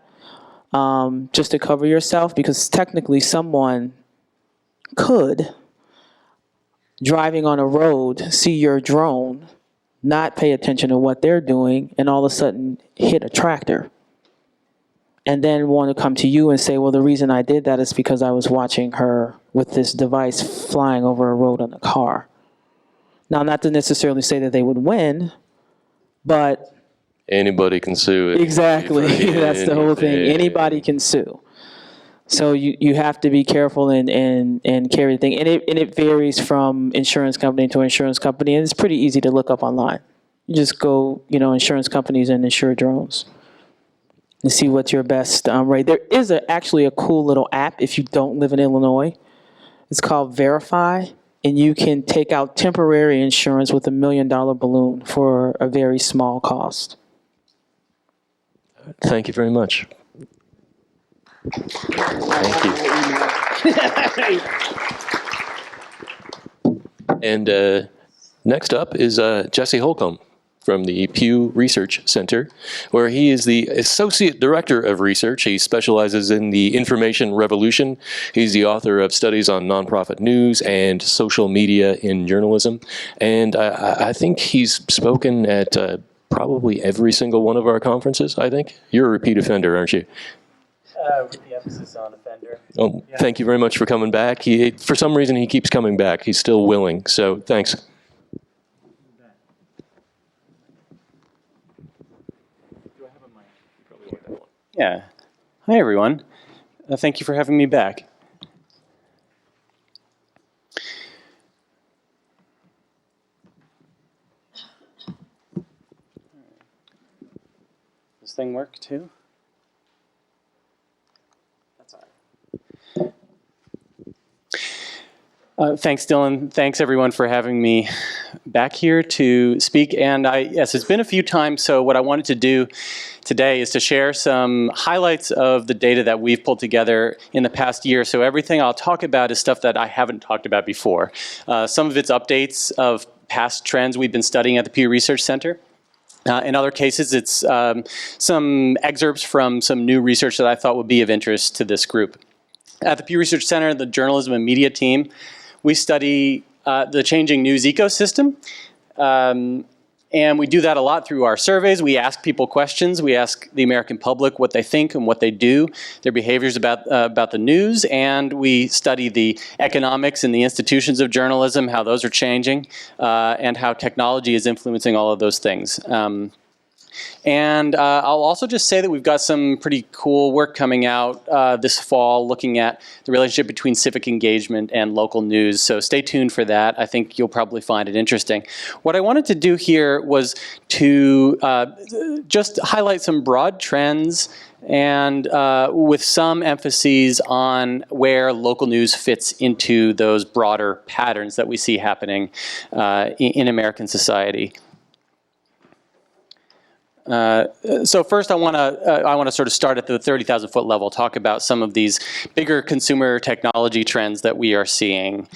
just to cover yourself, because technically someone could, driving on a road, see your drone, not pay attention to what they're doing, and all of a sudden hit a tractor. And then want to come to you and say, well, the reason I did that is because I was watching her with this device flying over a road in a car. Now, not to necessarily say that they would win, but Anybody can sue it. exactly, that's the whole thing. Anybody can sue. So you have to be careful and carry the thing. And it varies from insurance company to insurance company, and it's pretty easy to look up online. You just go, insurance companies and insure drones and see what's your best rate. There is actually a cool little app if you don't live in Illinois. It's called Verify, and you can take out temporary insurance with $1 million balloon for a very small cost. Thank you very much. Thank you. And next up is Jesse Holcomb from the Pew Research Center, where he is the Associate Director of Research. He specializes in the information revolution. He's the author of studies on nonprofit news and social media in journalism. And I think he's spoken at probably every single one of our conferences, I think. You're a repeat offender, aren't you? With the emphasis on offender. Oh, yeah. Thank you very much for coming back. For some reason, he keeps coming back. He's still willing, so thanks. Yeah. Hi, everyone. Thank you for having me back. Does this thing work too? That's all right. Thanks, Dylan. Thanks, everyone, for having me back here to speak. And yes, it's been a few times, so what I wanted to do today is to share some highlights of the data that we've pulled together in the past year. So everything I'll talk about is stuff that I haven't talked about before. Some of it's updates of past trends we've been studying at the Pew Research Center. In other cases, it's some excerpts from some new research that I thought would be of interest to this group. At the Pew Research Center, the journalism and media team, we study the changing news ecosystem. And we do that a lot through our surveys. We ask people questions. We ask the American public what they think and what they do, their behaviors about the news. And we study the economics and the institutions of journalism, how those are changing, and how technology is influencing all of those things. And I'll also just say that we've got some pretty cool work coming out this fall looking at the relationship between civic engagement and local news. So stay tuned for that. I think you'll probably find it interesting. What I wanted to do here was to just highlight some broad trends and with some emphases on where local news fits into those broader patterns that we see happening in American society. So first, I want to sort of start at the 30,000-foot level, talk about some of these bigger consumer technology trends that we are seeing.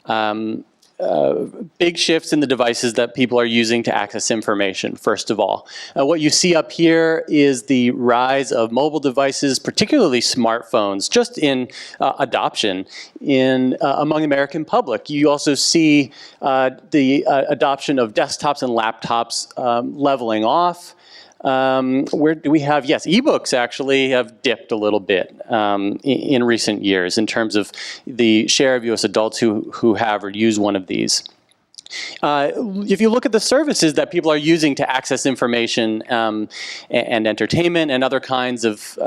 Big shifts in the devices that people are using to access information, first of all. What you see up here is the rise of mobile devices, particularly smartphones, just in adoption among the American public. You also see the adoption of desktops and laptops leveling off. Where do we have? Yes, ebooks actually have dipped a little bit in recent years in terms of the share of U.S. adults who have or use one of these. If you look at the services that people are using to access information and entertainment and other kinds of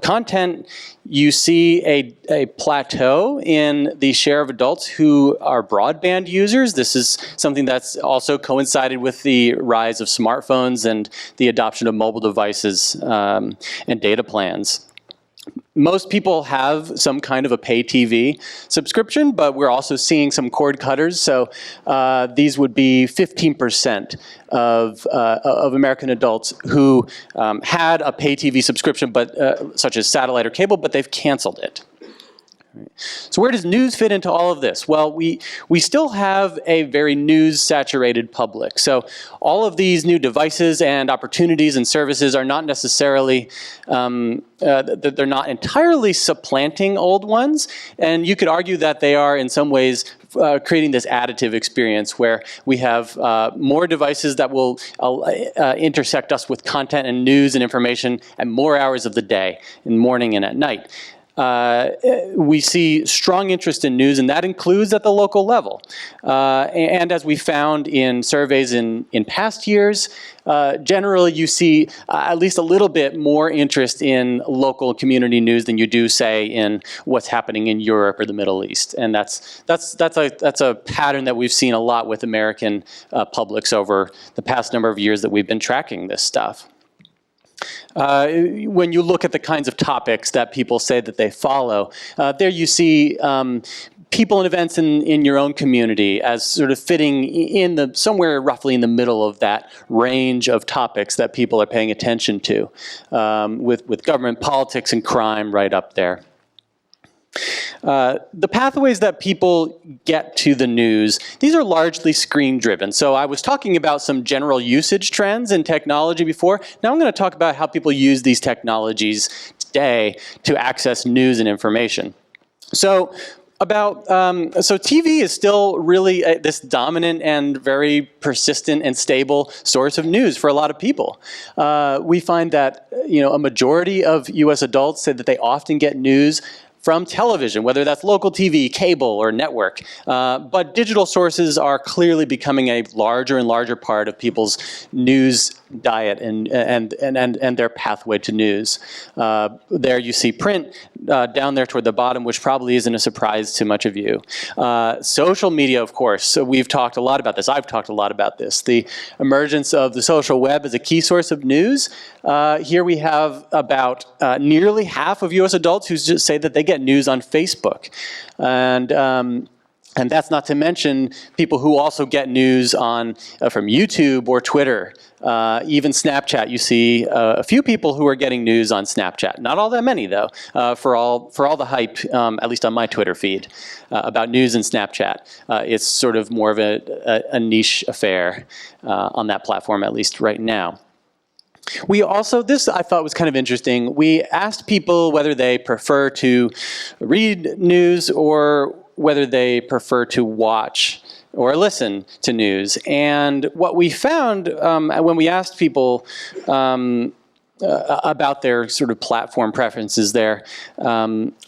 content, you see a plateau in the share of adults who are broadband users. This is something that's also coincided with the rise of smartphones and the adoption of mobile devices and data plans. Most people have some kind of a pay TV subscription, but we're also seeing some cord cutters. So these would be 15% of American adults who had a pay TV subscription, but such as satellite or cable, but they've canceled it. So where does news fit into all of this? Well, we still have a very news-saturated public. So all of these new devices and opportunities and services are not necessarily, they're not entirely supplanting old ones. And you could argue that they are in some ways creating this additive experience where we have more devices that will intersect us with content and news and information at more hours of the day, in the morning and at night. we see strong interest in news, and that includes at the local level. And as we found in surveys in past years, generally you see at least a little bit more interest in local community news than you do, say, in what's happening in Europe or the Middle East. And that's a pattern that we've seen a lot with American publics over the past number of years that we've been tracking this stuff. When you look at the kinds of topics that people say that they follow, there you see people and events in your own community as sort of fitting in somewhere roughly in the middle of that range of topics that people are paying attention to, with government, politics, and crime right up there. The pathways that people get to the news, these are largely screen-driven. So I was talking about some general usage trends in technology before. Now I'm going to talk about how people use these technologies today to access news and information. So TV is still really this dominant and very persistent and stable source of news for a lot of people. We find that a majority of U.S. adults say that they often get news from television, whether that's local TV, cable, or network. But digital sources are clearly becoming a larger and larger part of people's news diet and their pathway to news. There you see print down there toward the bottom, which probably isn't a surprise to much of you. Social media, of course. So we've talked a lot about this. I've talked a lot about this. The emergence of the social web as a key source of news. Here we have about nearly half of U.S. adults who just say that they get news on Facebook. And that's not to mention people who also get news on from YouTube or Twitter, even Snapchat. You see a few people who are getting news on Snapchat. Not all that many, though, for all the hype, at least on my Twitter feed, about news and Snapchat. It's sort of more of a niche affair on that platform, at least right now. We also, this I thought was kind of interesting, we asked people whether they prefer to read news or whether they prefer to watch or listen to news. And what we found when we asked people about their sort of platform preferences there,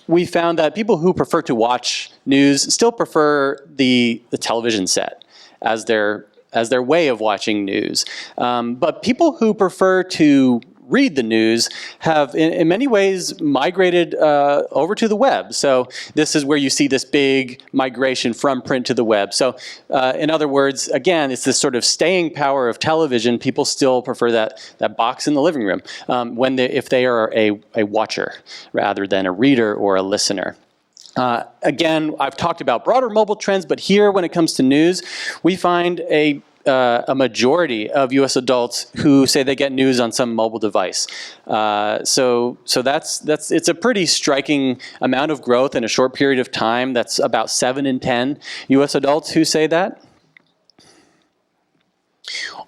we found that people who prefer to watch news still prefer the television set as their way of watching news. But people who prefer to read the news have in many ways migrated over to the web. So this is where you see this big migration from print to the web. So in other words, again, it's this sort of staying power of television. People still prefer that box in the living room if they are a watcher rather than a reader or a listener. Again, I've talked about broader mobile trends, but here when it comes to news, we find a majority of U.S. adults who say they get news on some mobile device. So it's a pretty striking amount of growth in a short period of time. That's about 7 in 10 U.S. adults who say that.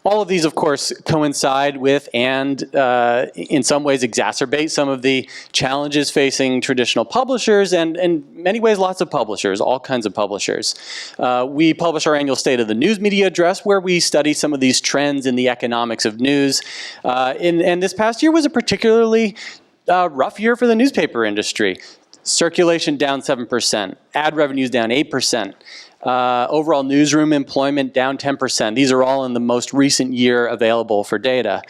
All of these, of course, coincide with and in some ways exacerbate some of the challenges facing traditional publishers and in many ways lots of publishers, all kinds of publishers. We publish our annual State of the News Media Address where we study some of these trends in the economics of news. And this past year was a particularly rough year for the newspaper industry. Circulation down 7%, ad revenues down 8%. Overall newsroom employment down 10%. These are all in the most recent year available for data.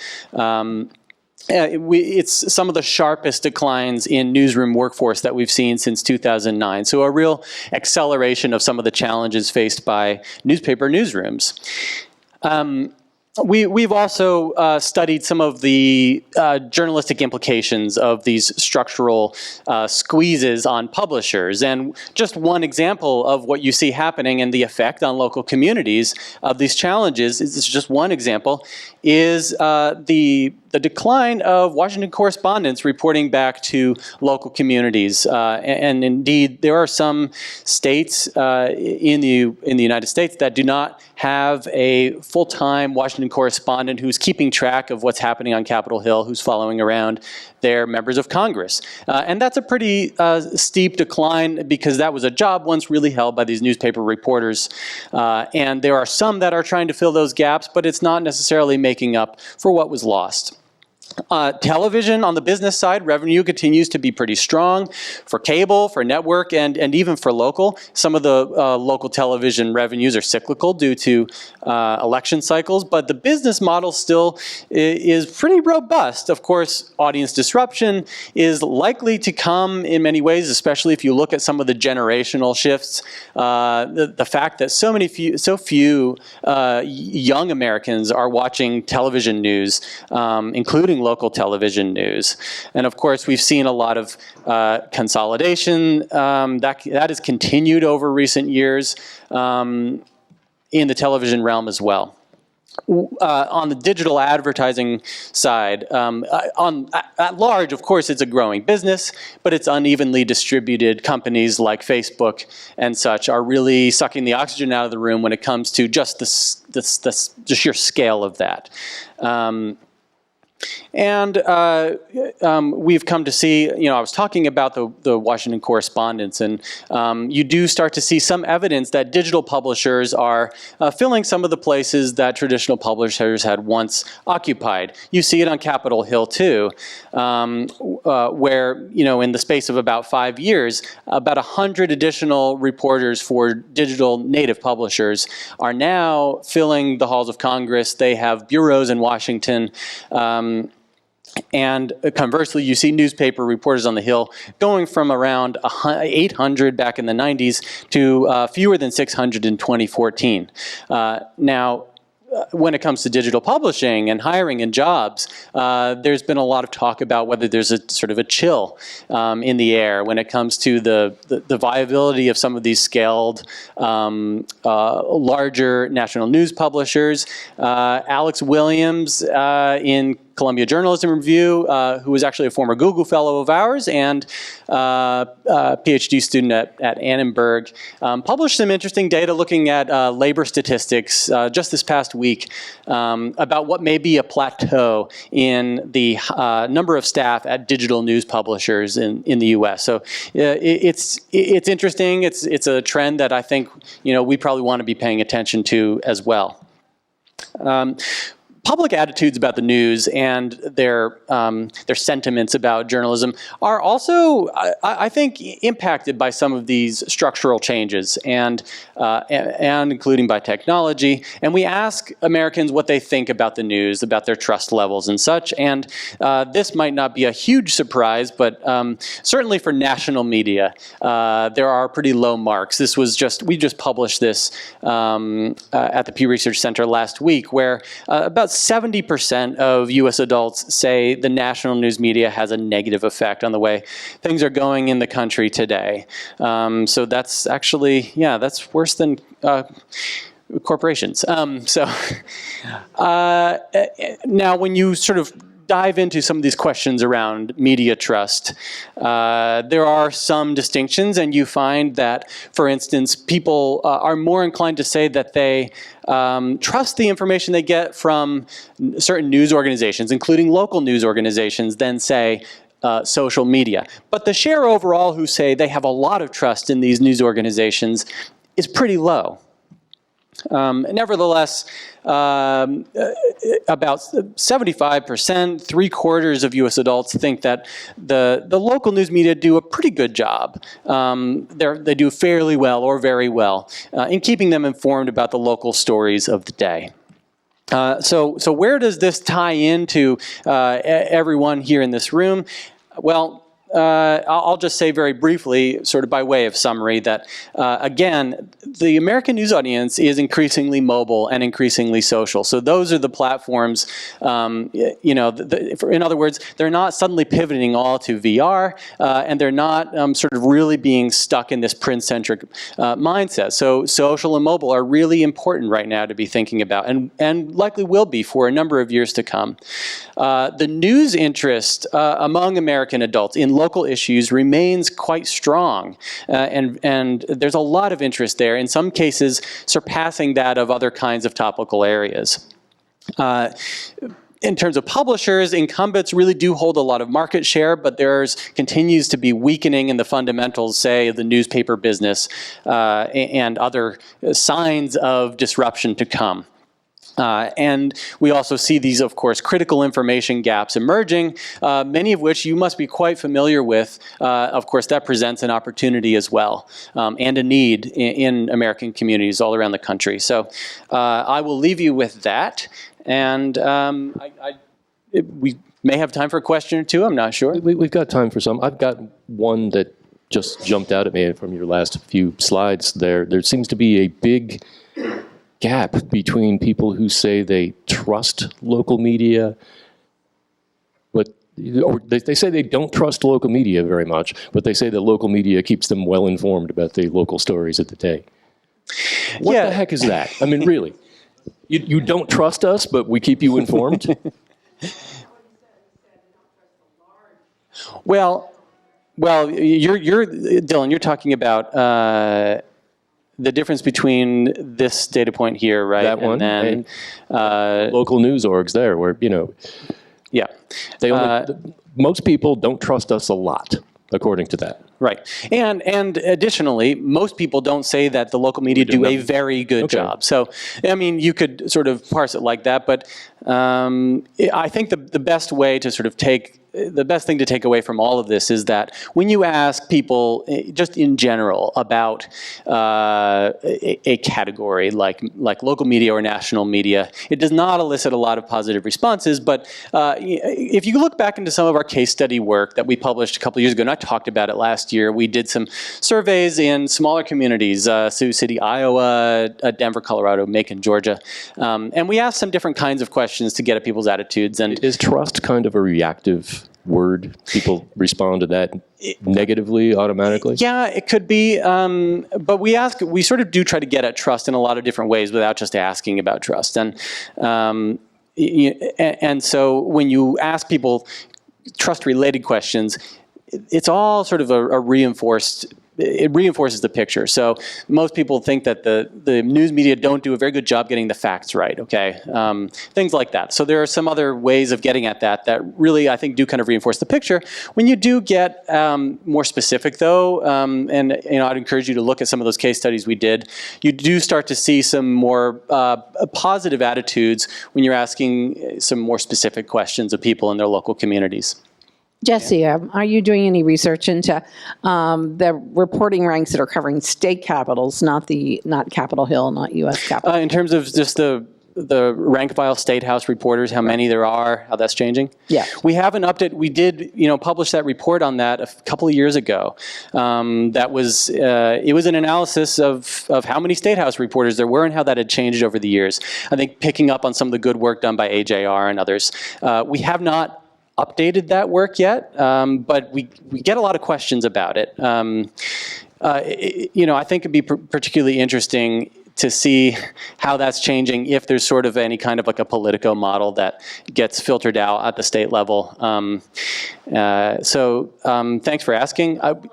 It's some of the sharpest declines in newsroom workforce that we've seen since 2009. So a real acceleration of some of the challenges faced by newspaper newsrooms. We've also studied some of the journalistic implications of these structural squeezes on publishers. And just one example of what you see happening and the effect on local communities of these challenges, this is just one example, is the decline of Washington correspondents reporting back to local communities. And indeed, there are some states in the United States that do not have a full-time Washington correspondent who's keeping track of what's happening on Capitol Hill, who's following around their members of Congress. And that's a pretty steep decline because that was a job once really held by these newspaper reporters. And there are some that are trying to fill those gaps, but it's not necessarily making up for what was lost. Television on the business side, revenue continues to be pretty strong for cable, for network, and even for local. Some of the local television revenues are cyclical due to election cycles, but the business model still is pretty robust. Of course, audience disruption is likely to come in many ways, especially if you look at some of the generational shifts. The fact that so few young Americans are watching television news, including local television news. And of course, we've seen a lot of consolidation that has continued over recent years in the television realm as well. On the digital advertising side, at large, of course, it's a growing business, but it's unevenly distributed. Companies like Facebook and such are really sucking the oxygen out of the room when it comes to just the sheer scale of that. We've come to see, I was talking about the Washington correspondence, and you do start to see some evidence that digital publishers are filling some of the places that traditional publishers had once occupied. You see it on Capitol Hill too, where, in the space of about 5 years, about 100 additional reporters for digital native publishers are now filling the halls of Congress. They have bureaus in Washington. And conversely, you see newspaper reporters on the Hill going from around 800 back in the 90s to fewer than 600 in 2014. Now, when it comes to digital publishing and hiring and jobs, there's been a lot of talk about whether there's a sort of a chill in the air when it comes to the viability of some of these scaled, larger national news publishers. Alex Williams in Columbia Journalism Review, who was actually a former Google Fellow of ours and PhD student at Annenberg, published some interesting data looking at labor statistics just this past week about what may be a plateau in the number of staff at digital news publishers in the U.S. So it's interesting. It's a trend that I think we probably want to be paying attention to as well. Public attitudes about the news and their sentiments about journalism are also, I think, impacted by some of these structural changes and including by technology. And we ask Americans what they think about the news, about their trust levels and such. And this might not be a huge surprise, but certainly for national media, there are pretty low marks. We just published this at the Pew Research Center last week, where about 70% of U.S. adults say the national news media has a negative effect on the way things are going in the country today. So that's actually, that's worse than corporations. Now, when you sort of dive into some of these questions around media trust, there are some distinctions, and you find that, for instance, people are more inclined to say that they trust the information they get from certain news organizations, including local news organizations, than, say, social media. But the share overall who say they have a lot of trust in these news organizations is pretty low. Nevertheless, about 75%, 3/4 of U.S. adults think that the local news media do a pretty good job. They do fairly well or very well in keeping them informed about the local stories of the day. So where does this tie into everyone here in this room? Well, I'll just say very briefly, sort of by way of summary, that again, the American news audience is increasingly mobile and increasingly social. So those are the platforms, in other words, they're not suddenly pivoting all to VR, and they're not sort of really being stuck in this print-centric mindset. So social and mobile are really important right now to be thinking about, and likely will be for a number of years to come. The news interest among American adults in local issues remains quite strong, and there's a lot of interest there, in some cases surpassing that of other kinds of topical areas. In terms of publishers, incumbents really do hold a lot of market share, but there's continues to be weakening in the fundamentals, say, of the newspaper business and other signs of disruption to come. And we also see these, of course, critical information gaps emerging, many of which you must be quite familiar with. Of course, that presents an opportunity as well, and a need in American communities all around the country. So I will leave you with that. And we may have time for a question or two, I'm not sure. We've got time for some. I've got one that just jumped out at me from your last few slides there. There seems to be a big gap between people who say they trust local media, or they say they don't trust local media very much, but they say that local media keeps them well informed about the local stories of the day. What the heck is that? I mean, really? You don't trust us, but we keep you informed? Well, you're Dylan, you're talking about the difference between this data point here, right? That one, and then local news orgs there, where, yeah, they only, most people don't trust us a lot, according to that. Right. And additionally, most people don't say that the local media do a very good job. So, I mean, you could sort of parse it like that, but I think the best way to sort of the best thing to take away from all of this is that when you ask people just in general about a category like local media or national media, it does not elicit a lot of positive responses. But if you look back into some of our case study work that we published a couple years ago, and I talked about it last year, we did some surveys in smaller communities, Sioux City, Iowa, Denver, Colorado, Macon, Georgia. And we asked some different kinds of questions to get at people's attitudes. And is trust kind of a reactive word? People respond to that negatively automatically? Yeah, it could be. But we sort of do try to get at trust in a lot of different ways without just asking about trust. And so when you ask people trust-related questions, it's all sort of a reinforced. It reinforces the picture. So most people think that the news media don't do a very good job getting the facts right, okay? Things like that. So there are some other ways of getting at that really, I think, do kind of reinforce the picture. When you do get more specific, though, and I'd encourage you to look at some of those case studies we did, you do start to see some more positive attitudes when you're asking some more specific questions of people in their local communities. Jesse, are you doing any research into the reporting ranks that are covering state capitals, not Capitol Hill, not U.S. Capitol? In terms of just the rank file state house reporters, how many there are, how that's changing? Yeah. We have an update. We did, publish that report on that a couple of years ago. That was, it was an analysis of how many state house reporters there were and how that had changed over the years. I think picking up on some of the good work done by AJR and others. We have not updated that work yet, but we get a lot of questions about it. I think it'd be particularly interesting to see how that's changing if there's sort of any kind of like a Politico model that gets filtered out at the state level. So thanks for asking. I mean, it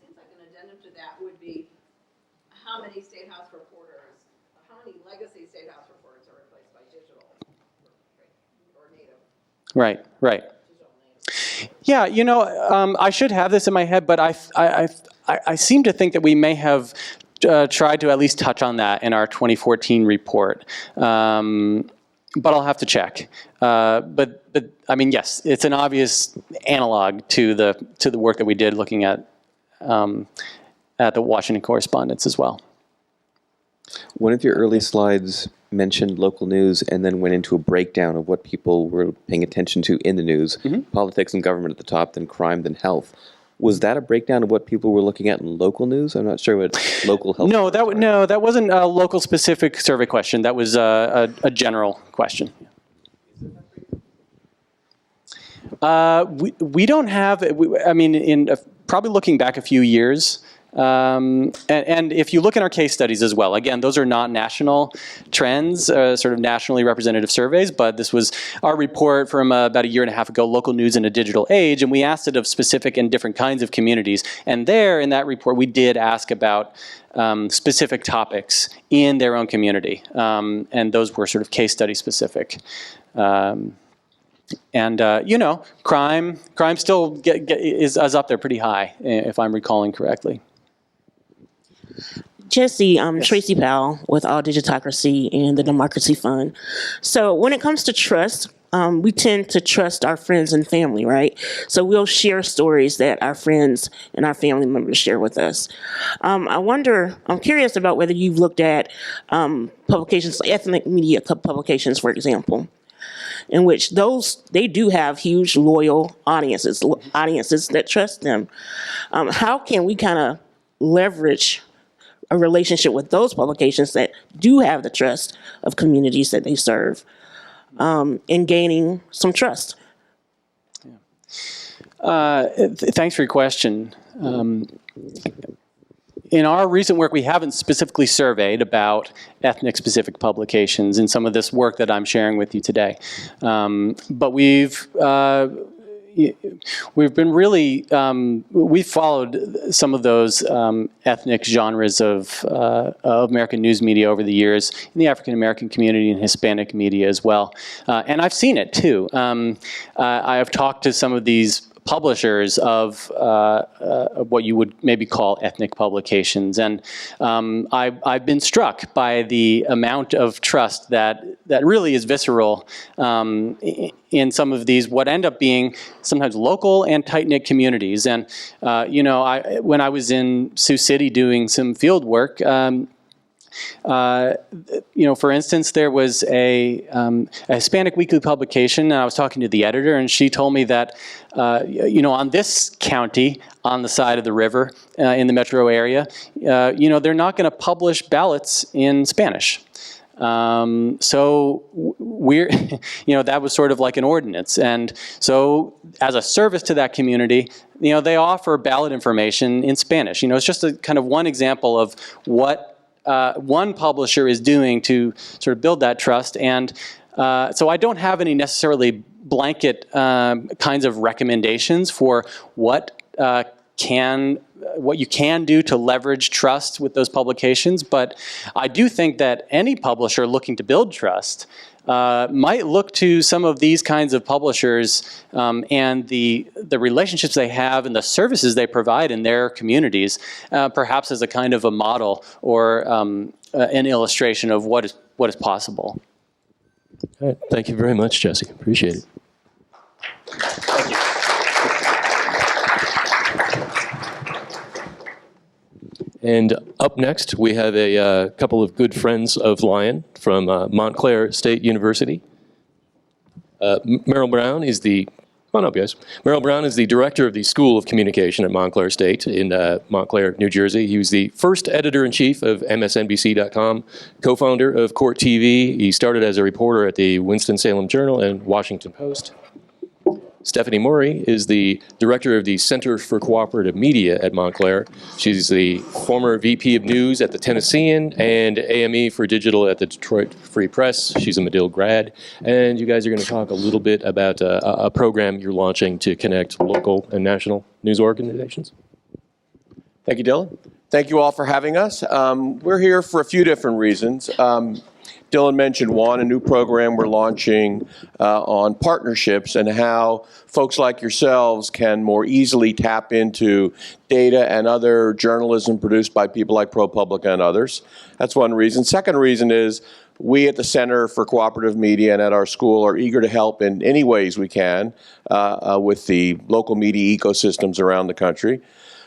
seems like an addendum to that would be how many state house reporters, how many legacy state house reporters are replaced by digital or native. Right. Yeah, I should have this in my head, but I seem to think that we may have tried to at least touch on that in our 2014 report, but I'll have to check. But I mean, yes, it's an obvious analog to the work that we did looking at the Washington correspondence as well. One of your early slides mentioned local news and then went into a breakdown of what people were paying attention to in the news. Politics and government at the top, then crime, then health. Was that a breakdown of what people were looking at in local news? I'm not sure what local health. No, that wasn't a local specific survey question. That was a general question. We don't have. I mean, in probably looking back a few years. And if you look in our case studies as well, again, those are not national trends, sort of nationally representative surveys, but this was our report from about a year and a half ago, Local News in a Digital Age, and we asked it of specific and different kinds of communities. And there, in that report, we did ask about specific topics in their own community, and those were sort of case study specific. Crime still is up there pretty high, if I'm recalling correctly. Jesse, Tracy Powell with All Digitocracy and the Democracy Fund. So when it comes to trust, we tend to trust our friends and family, right? So we'll share stories that our friends and our family members share with us. I'm curious about whether you've looked at publications, like ethnic media publications, for example, in which they do have huge loyal audiences that trust them. How can we kind of leverage a relationship with those publications that do have the trust of communities that they serve, in gaining some trust? Thanks for your question. In our recent work, we haven't specifically surveyed about ethnic-specific publications in some of this work that I'm sharing with you today. But we've been really, we've followed some of those ethnic genres of American news media over the years in the African-American community and Hispanic media as well. And I've seen it too. I've talked to some of these publishers of what you would maybe call ethnic publications. And I've been struck by the amount of trust that really is visceral in some of these, what end up being sometimes local and tight-knit communities. And, when I was in Sioux City doing some field work, for instance, there was a Hispanic weekly publication, and I was talking to the editor, and she told me that, on this county, on the side of the river, in the metro area, they're not going to publish ballots in Spanish. So we're, that was sort of like an ordinance. And so as a service to that community, they offer ballot information in Spanish. It's just a kind of one example of what one publisher is doing to sort of build that trust. And so I don't have any necessarily blanket kinds of recommendations for what you can do to leverage trust with those publications. But I do think that any publisher looking to build trust might look to some of these kinds of publishers and the relationships they have and the services they provide in their communities, perhaps as a kind of a model or an illustration of what is possible. All right. Thank you very much, Jesse. Appreciate it. Thank you. And up next, we have a couple of good friends of Lion from Montclair State University. Merrill Brown is the, come on up, guys. Merrill Brown is the director of the School of Communication at Montclair State in Montclair, New Jersey. He was the first editor-in-chief of MSNBC.com, co-founder of Court TV. He started as a reporter at the Winston-Salem Journal and Washington Post. Stephanie Murray is the director of the Center for Cooperative Media at Montclair. She's the former VP of News at the Tennessean and AME for Digital at the Detroit Free Press. She's a Medill grad. And you guys are going to talk a little bit about a program you're launching to connect local and national news organizations. Thank you, Dylan. Thank you all for having us. We're here for a few different reasons. Dylan mentioned one, a new program we're launching on partnerships and how folks like yourselves can more easily tap into data and other journalism produced by people like ProPublica and others. That's one reason. Second reason is we at the Center for Cooperative Media and at our school are eager to help in any ways we can with the local media ecosystems around the country.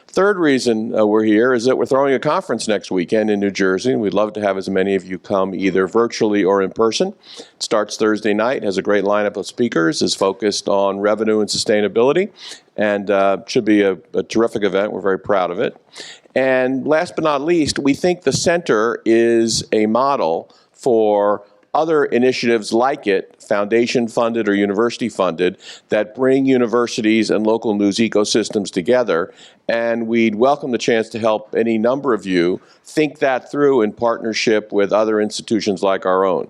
Third reason we're here is that we're throwing a conference next weekend in New Jersey, and we'd love to have as many of you come either virtually or in person. It starts Thursday night, has a great lineup of speakers, is focused on revenue and sustainability, and should be a terrific event. We're very proud of it. And last but not least, we think the center is a model for other initiatives like it, foundation funded or university funded, that bring universities and local news ecosystems together. And we'd welcome the chance to help any number of you think that through in partnership with other institutions like our own.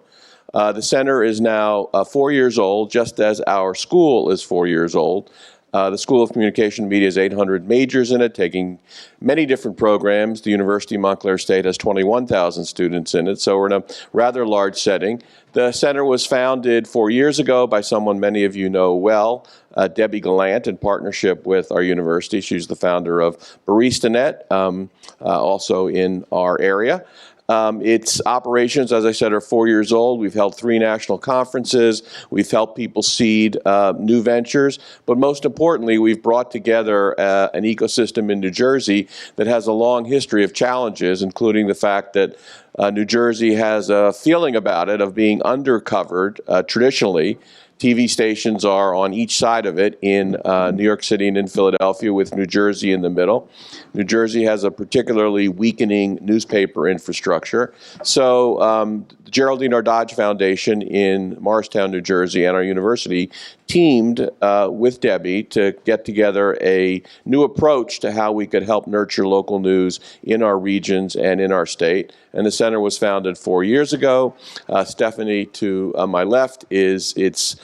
The center is now 4 years old, just as our school is 4 years old. The School of Communication and Media has 800 majors in it, taking many different programs. The University of Montclair State has 21,000 students in it, so we're in a rather large setting. The center was founded 4 years ago by someone many of you know well, Debbie Gallant, in partnership with our university. She's the founder of BaristaNet, also in our area. Its operations, as I said, are 4 years old. We've held 3 national conferences. We've helped people seed new ventures. But most importantly, we've brought together an ecosystem in New Jersey that has a long history of challenges, including the fact that New Jersey has a feeling about it of being undercovered traditionally. TV stations are on each side of it in New York City and in Philadelphia, with New Jersey in the middle. New Jersey has a particularly weakening newspaper infrastructure. So the Geraldine R. Dodge Foundation in Morristown, New Jersey, and our university teamed with Debbie to get together a new approach to how we could help nurture local news in our regions and in our state. And the center was founded 4 years ago. Stephanie, to my left, is its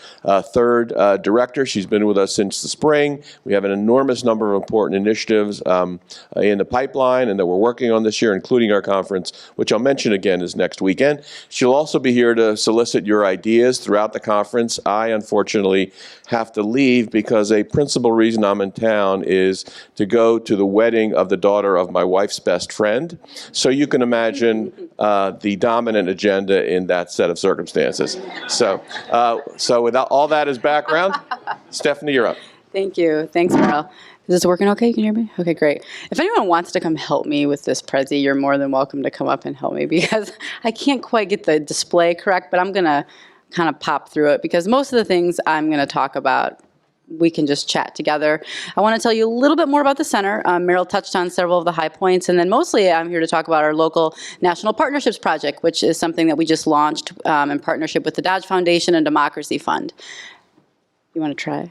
third director. She's been with us since the spring. We have an enormous number of important initiatives in the pipeline and that we're working on this year, including our conference, which I'll mention again is next weekend. She'll also be here to solicit your ideas throughout the conference. I, unfortunately, have to leave because a principal reason I'm in town is to go to the wedding of the daughter of my wife's best friend. So you can imagine the dominant agenda in that set of circumstances. So with all that as background, Stephanie, you're up. Thank you. Thanks, Meryl. Is this working okay? Can you hear me? Okay, great. If anyone wants to come help me with this Prezi, you're more than welcome to come up and help me, because I can't quite get the display correct, but I'm going to kind of pop through it, because most of the things I'm going to talk about, we can just chat together. I want to tell you a little bit more about the center. Meryl touched on several of the high points, and then mostly I'm here to talk about our local National Partnerships Project, which is something that we just launched in partnership with the Dodge Foundation and Democracy Fund. You want to try?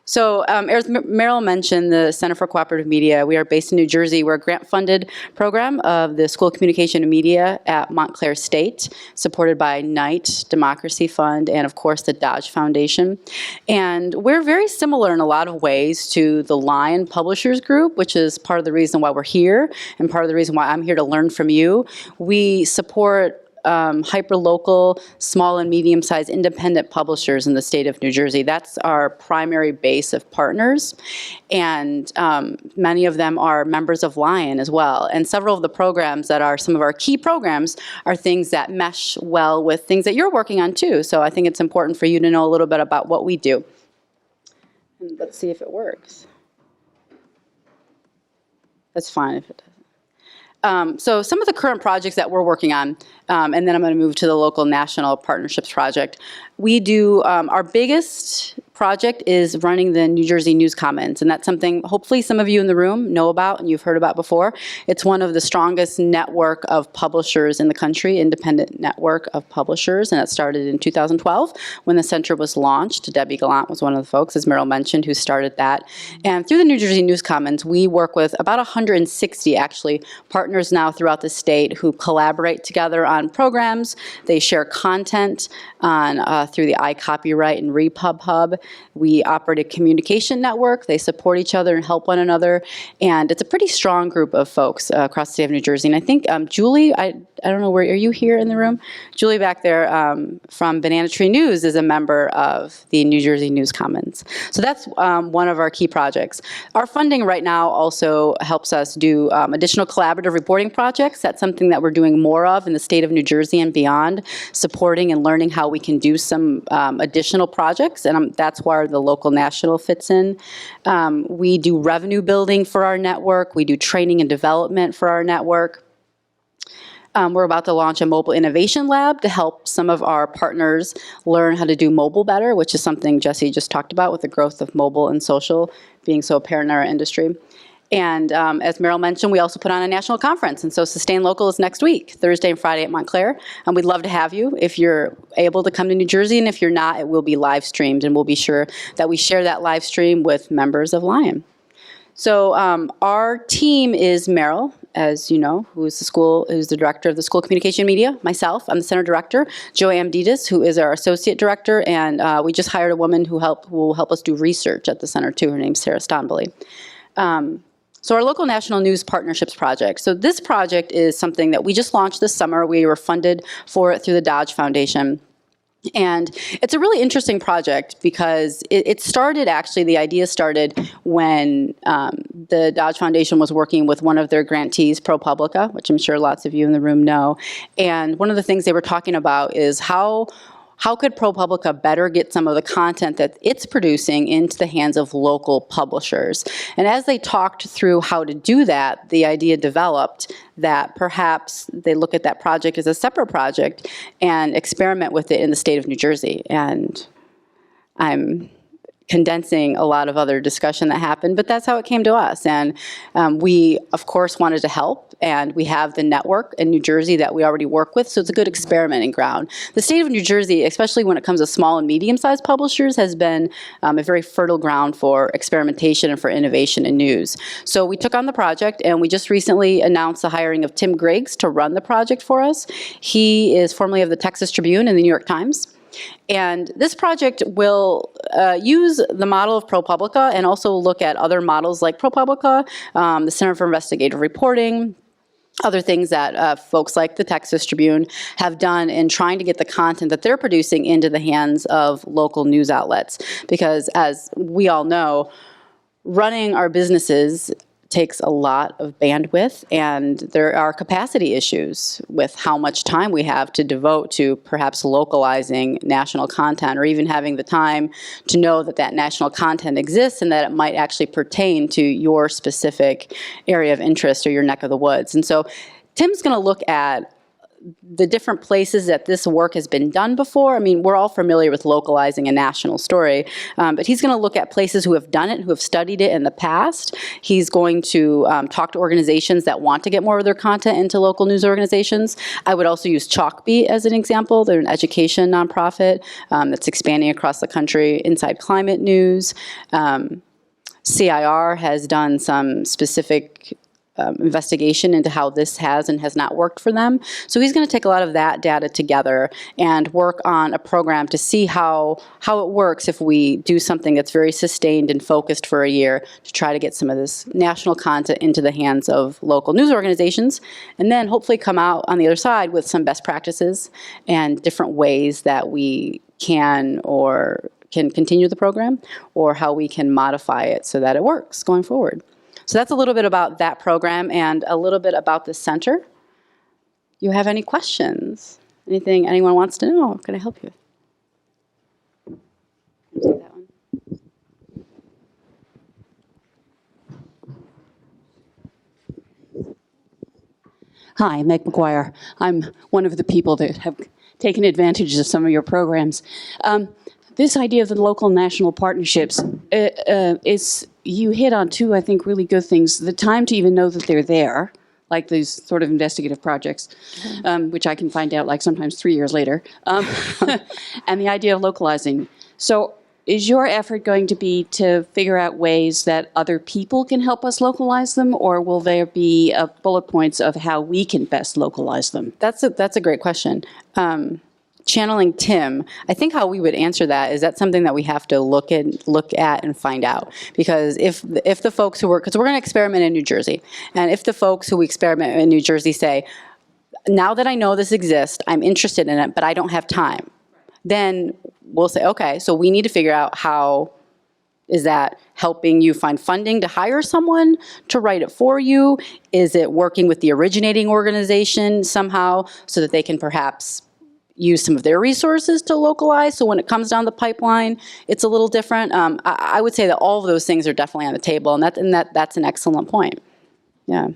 So as Meryl mentioned, the Center for Cooperative Media, we are based in New Jersey. We're a grant-funded program of the School of Communication and Media at Montclair State, supported by Knight, Democracy Fund, and of course the Dodge Foundation. And we're very similar in a lot of ways to the Lion Publishers Group, which is part of the reason why we're here and part of the reason why I'm here to learn from you. We support hyper-local, small and medium-sized independent publishers in the state of New Jersey. That's our primary base of partners, and many of them are members of Lion as well. And several of the programs that are some of our key programs are things that mesh well with things that you're working on too. So I think it's important for you to know a little bit about what we do. And let's see if it works. That's fine if it doesn't. So some of the current projects that we're working on, and then I'm going to move to the local national partnerships project. We do, our biggest project is running the New Jersey News Commons, and that's something hopefully some of you in the room know about and you've heard about before. It's one of the strongest network of publishers in the country, independent network of publishers, and it started in 2012 when the center was launched. Debbie Gallant was one of the folks, as Meryl mentioned, who started that. And through the New Jersey News Commons, we work with about 160 actually partners now throughout the state who collaborate together on programs. They share content on through the iCopyright and Repub Hub. We operate a communication network. They support each other and help one another. And it's a pretty strong group of folks across the state of New Jersey. And I think Julie, I don't know, are you here in the room? Julie back there from Banana Tree News is a member of the New Jersey News Commons. So that's one of our key projects. Our funding right now also helps us do additional collaborative reporting projects. That's something that we're doing more of in the state of New Jersey and beyond, supporting and learning how we can do some additional projects. And that's where the local national fits in. We do revenue building for our network. We do training and development for our network. We're about to launch a mobile innovation lab to help some of our partners learn how to do mobile better, which is something Jesse just talked about with the growth of mobile and social being so apparent in our industry. And as Meryl mentioned, we also put on a national conference. And so Sustain Local is next week, Thursday and Friday at Montclair. And we'd love to have you if you're able to come to New Jersey. And if you're not, it will be live streamed. And we'll be sure that we share that live stream with members of Lion. So our team is Meryl, as you know, who's the director of the School of Communication Media. Myself, I'm the center director. Joey Amditas, who is our associate director, and we just hired a woman who will help us do research at the center too. Her name's Sarah Stonbelly. So our local national news partnerships project. So this project is something that we just launched this summer. We were funded for it through the Dodge Foundation. And it's a really interesting project because it started, actually, the idea started when the Dodge Foundation was working with one of their grantees, ProPublica, which I'm sure lots of you in the room know. And one of the things they were talking about is how could ProPublica better get some of the content that it's producing into the hands of local publishers? And as they talked through how to do that, the idea developed that perhaps they look at that project as a separate project and experiment with it in the state of New Jersey. And I'm condensing a lot of other discussion that happened, but that's how it came to us. And we, of course, wanted to help, and we have the network in New Jersey that we already work with, so it's a good experimenting ground. The state of New Jersey, especially when it comes to small and medium-sized publishers, has been a very fertile ground for experimentation and for innovation in news. So we took on the project, and we just recently announced the hiring of Tim Griggs to run the project for us. He is formerly of the Texas Tribune and the New York Times. And this project will use the model of ProPublica and also look at other models like ProPublica, the Center for Investigative Reporting, other things that folks like the Texas Tribune have done in trying to get the content that they're producing into the hands of local news outlets. Because as we all know, running our businesses takes a lot of bandwidth, and there are capacity issues with how much time we have to devote to perhaps localizing national content, or even having the time to know that that national content exists and that it might actually pertain to your specific area of interest or your neck of the woods. And so Tim's going to look at the different places that this work has been done before. I mean, we're all familiar with localizing a national story, but he's going to look at places who have done it, who have studied it in the past. He's going to talk to organizations that want to get more of their content into local news organizations. I would also use Chalkbeat as an example. They're an education nonprofit that's expanding across the country. Inside Climate News. CIR has done some specific investigation into how this has and has not worked for them. So he's going to take a lot of that data together and work on a program to see how it works if we do something that's very sustained and focused for a year to try to get some of this national content into the hands of local news organizations, and then hopefully come out on the other side with some best practices and different ways that we can continue the program, or how we can modify it so that it works going forward. So that's a little bit about that program and a little bit about the center. You have any questions? Anything anyone wants to know? Can I help you? Take that one. Hi, Meg McGuire. I'm one of the people that have taken advantage of some of your programs. This idea of the local national partnerships, you hit on two, I think, really good things. The time to even know that they're there, like these sort of investigative projects, which I can find out like sometimes 3 years later, and the idea of localizing. So is your effort going to be to figure out ways that other people can help us localize them, or will there be bullet points of how we can best localize them? That's a great question. Channeling Tim, I think how we would answer that is that's something that we have to look at and find out. Because if the folks who work, because we're going to experiment in New Jersey, and if the folks who we experiment in New Jersey say, now that I know this exists, I'm interested in it, but I don't have time, then we'll say, okay, so we need to figure out how is that helping you find funding to hire someone to write it for you? Is it working with the originating organization somehow so that they can perhaps use some of their resources to localize, so when it comes down the pipeline, it's a little different. I would say that all of those things are definitely on the table, and that's an excellent point. Yeah.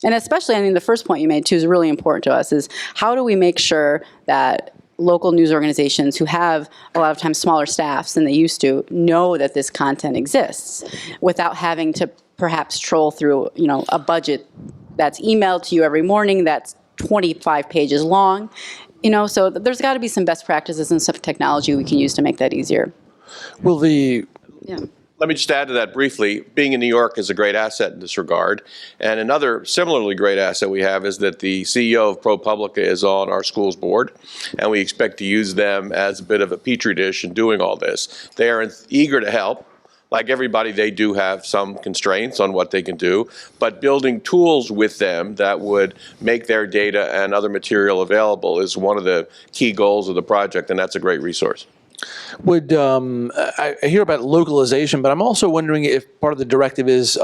And especially, I mean, the first point you made, too, is really important to us, is how do we make sure that local news organizations who have a lot of times smaller staffs than they used to know that this content exists without having to perhaps troll through, a budget that's emailed to you every morning that's 25 pages long. So there's got to be some best practices and some technology we can use to make that easier. Let me just add to that briefly. Being in New York is a great asset in this regard. And another similarly great asset we have is that the CEO of ProPublica is on our school's board, and we expect to use them as a bit of a petri dish in doing all this. They are eager to help. like everybody, they do have some constraints on what they can do, but building tools with them that would make their data and other material available is one of the key goals of the project, and that's a great resource. Would I hear about localization, but I'm also wondering if part of the directive is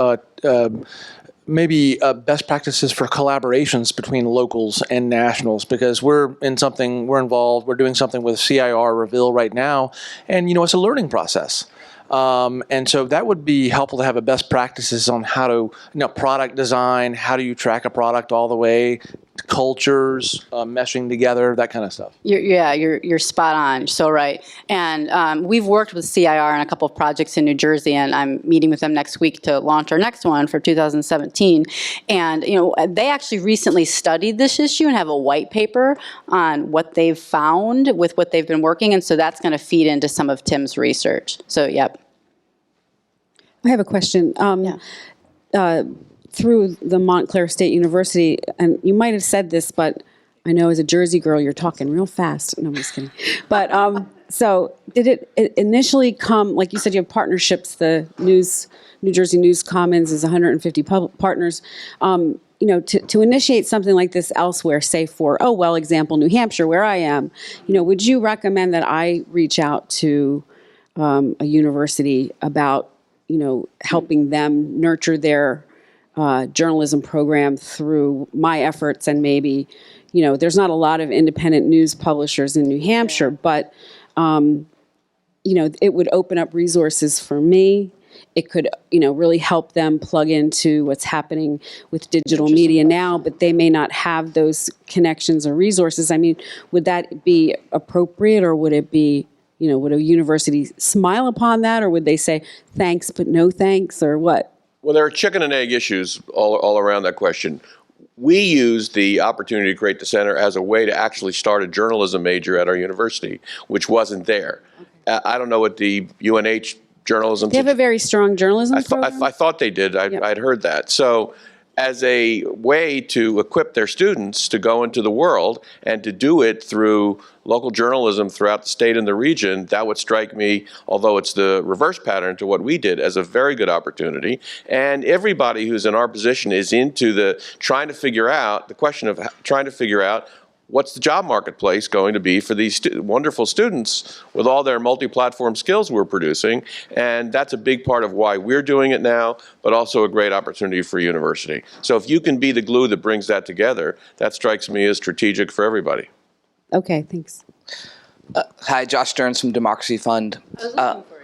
maybe best practices for collaborations between locals and nationals, because we're involved, we're doing something with CIR Reveal right now, and it's a learning process. And so that would be helpful to have a best practices on how to, product design, how do you track a product all the way, cultures, meshing together, that kind of stuff. You're spot on. So right. And we've worked with CIR on a couple of projects in New Jersey, and I'm meeting with them next week to launch our next one for 2017. And, they actually recently studied this issue and have a white paper on what they've found with what they've been working. And so that's going to feed into some of Tim's research. So, yep. I have a question. Through the Montclair State University, and you might have said this, but I know as a Jersey girl, you're talking real fast. No, I'm just kidding. But so did it initially come, like you said, you have partnerships, the New Jersey News Commons is 150 partners. To initiate something like this elsewhere, say for, example, New Hampshire, where I am, would you recommend that I reach out to a university about, helping them nurture their journalism program through my efforts? And maybe, there's not a lot of independent news publishers in New Hampshire, but, it would open up resources for me. It could, really help them plug into what's happening with digital media now, but they may not have those connections or resources. I mean, would that be appropriate, or would it be, would a university smile upon that, or would they say thanks but no thanks, or what? Well, there are chicken and egg issues all around that question. We used the opportunity to create the center as a way to actually start a journalism major at our university, which wasn't there. Okay. I don't know what the UNH journalism... They have a very strong journalism program? I thought they did. I'd heard that. So as a way to equip their students to go into the world and to do it through local journalism throughout the state and the region, that would strike me, although it's the reverse pattern to what we did, as a very good opportunity. And everybody who's in our position is into the question of trying to figure out what's the job marketplace going to be for these wonderful students with all their multi-platform skills we're producing. And that's a big part of why we're doing it now, but also a great opportunity for university. So if you can be the glue that brings that together, that strikes me as strategic for everybody. Okay, thanks. Hi, Josh Stearns from Democracy Fund. I was looking for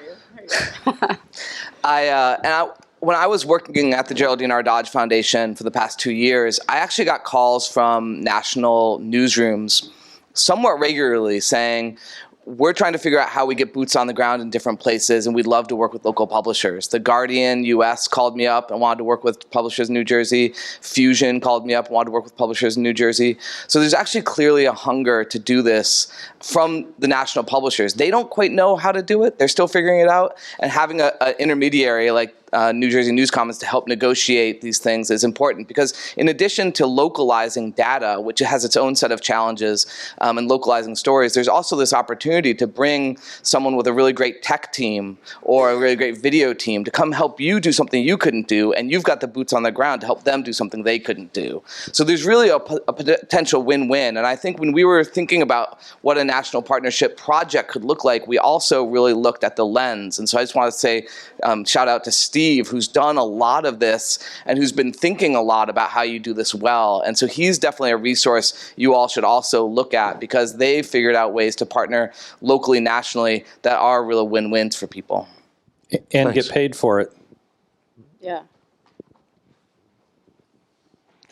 you. When I was working at the Geraldine R. Dodge Foundation for the past 2 years, I actually got calls from national newsrooms somewhat regularly saying, we're trying to figure out how we get boots on the ground in different places, and we'd love to work with local publishers. The Guardian US called me up and wanted to work with publishers in New Jersey. Fusion called me up and wanted to work with publishers in New Jersey. So there's actually clearly a hunger to do this from the national publishers. They don't quite know how to do it. They're still figuring it out. And having an intermediary like New Jersey News Commons to help negotiate these things is important, because in addition to localizing data, which has its own set of challenges, and localizing stories, there's also this opportunity to bring someone with a really great tech team or a really great video team to come help you do something you couldn't do, and you've got the boots on the ground to help them do something they couldn't do. So there's really a potential win-win, and I think when we were thinking about what a national partnership project could look like, we also really looked at the lens. And so I just want to say shout out to Steve, who's done a lot of this and who's been thinking a lot about how you do this well. And so he's definitely a resource you all should also look at, because they've figured out ways to partner locally, nationally, that are real win-wins for people. And get paid for it. Yeah.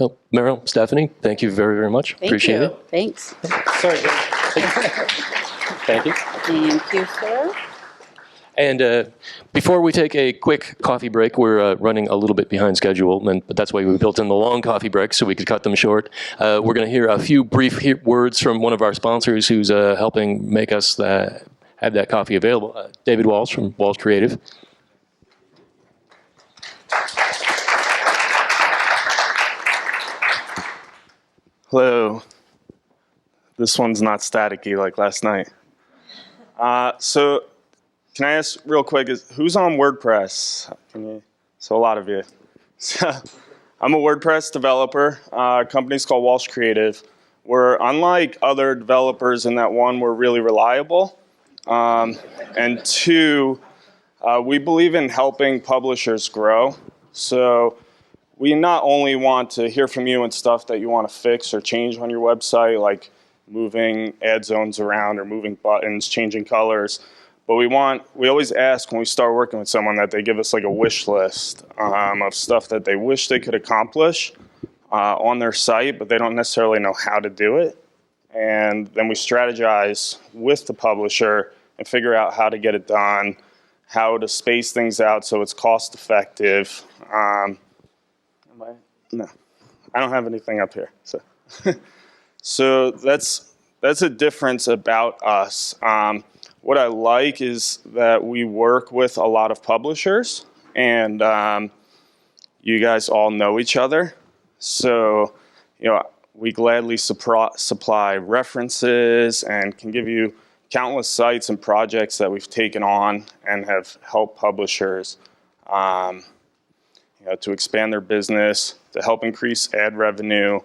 Oh, Meryl, Stephanie, thank you very, very much. Appreciate it. Thanks. Sorry, Thank you. Thank you, sir. And before we take a quick coffee break, we're running a little bit behind schedule, but that's why we built in the long coffee breaks so we could cut them short. We're going to hear a few brief words from one of our sponsors who's helping make us have that coffee available, David Walsh from Walsh Creative. Hello. This one's not staticky like last night. So can I ask real quick, who's on WordPress? So a lot of you. So, I'm a WordPress developer. Company's called Walsh Creative. We're unlike other developers in that, one, we're really reliable, and two, we believe in helping publishers grow. So we not only want to hear from you and stuff that you want to fix or change on your website, like moving ad zones around or moving buttons, changing colors, but we always ask when we start working with someone that they give us like a wish list of stuff that they wish they could accomplish on their site, but they don't necessarily know how to do it. And then we strategize with the publisher and figure out how to get it done, how to space things out so it's cost effective. No, I don't have anything up here. So, so that's a difference about us. What I like is that we work with a lot of publishers, and you guys all know each other. So, we gladly supply references and can give you countless sites and projects that we've taken on and have helped publishers to expand their business, to help increase ad revenue,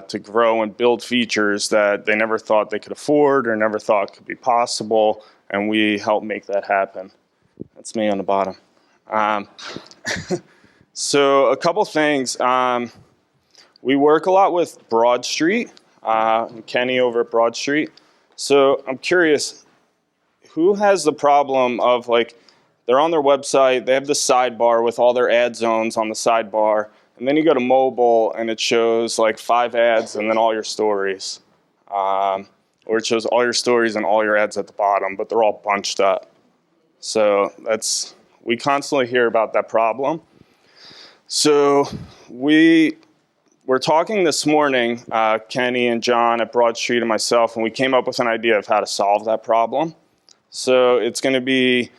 to grow and build features that they never thought they could afford or never thought could be possible, and we help make that happen. That's me on the bottom. So a couple things. We work a lot with Broad Street, Kenny over at Broad Street. So I'm curious, who has the problem of they're on their website, they have the sidebar with all their ad zones on the sidebar, and then you go to mobile and it shows 5 ads and then all your stories. Or it shows all your stories and all your ads at the bottom, but they're all bunched up. So we constantly hear about that problem. So we're talking this morning, Kenny and John at Broad Street and myself, and we came up with an idea of how to solve that problem. So it's going to be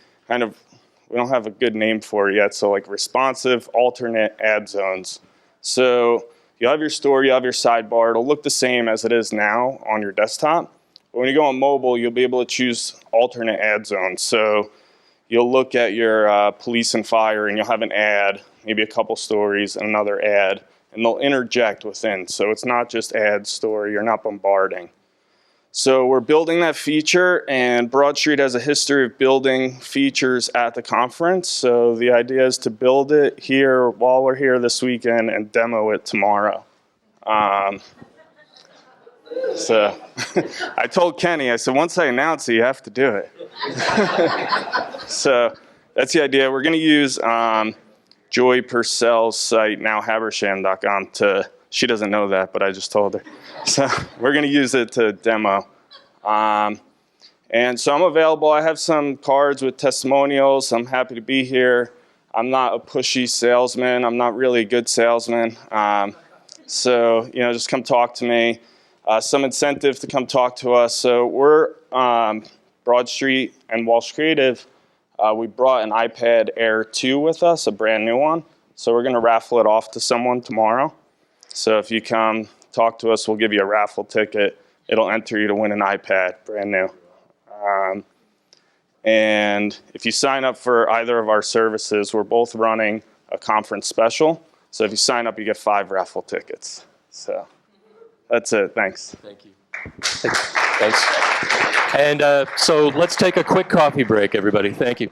we don't have a good name for it yet, so responsive alternate ad zones. So you have your story, you have your sidebar, it'll look the same as it is now on your desktop. But when you go on mobile, you'll be able to choose alternate ad zones. So you'll look at your police and fire, and you'll have an ad, maybe a couple stories, and another ad, and they'll interject within. So it's not just ad story, you're not bombarding. So we're building that feature, and Broad Street has a history of building features at the conference. So the idea is to build it here while we're here this weekend and demo it tomorrow. So I told Kenny, I said, once I announce it, you have to do it. So that's the idea. We're going to use Joy Purcell's site, nowhabersham.com, she doesn't know that, but I just told her. So we're going to use it to demo. And so I'm available. I have some cards with testimonials. I'm happy to be here. I'm not a pushy salesman. I'm not really a good salesman. So, just come talk to me. Some incentive to come talk to us. So we're Broad Street and Walsh Creative. We brought an iPad Air 2 with us, a brand new one. So we're going to raffle it off to someone tomorrow. So if you come talk to us, we'll give you a raffle ticket. It'll enter you to win an iPad, brand new. And if you sign up for either of our services, we're both running a conference special. So if you sign up, you get 5 raffle tickets. So that's it. Thanks. Thank you. Thanks. And so let's take a quick coffee break, everybody. Thank you.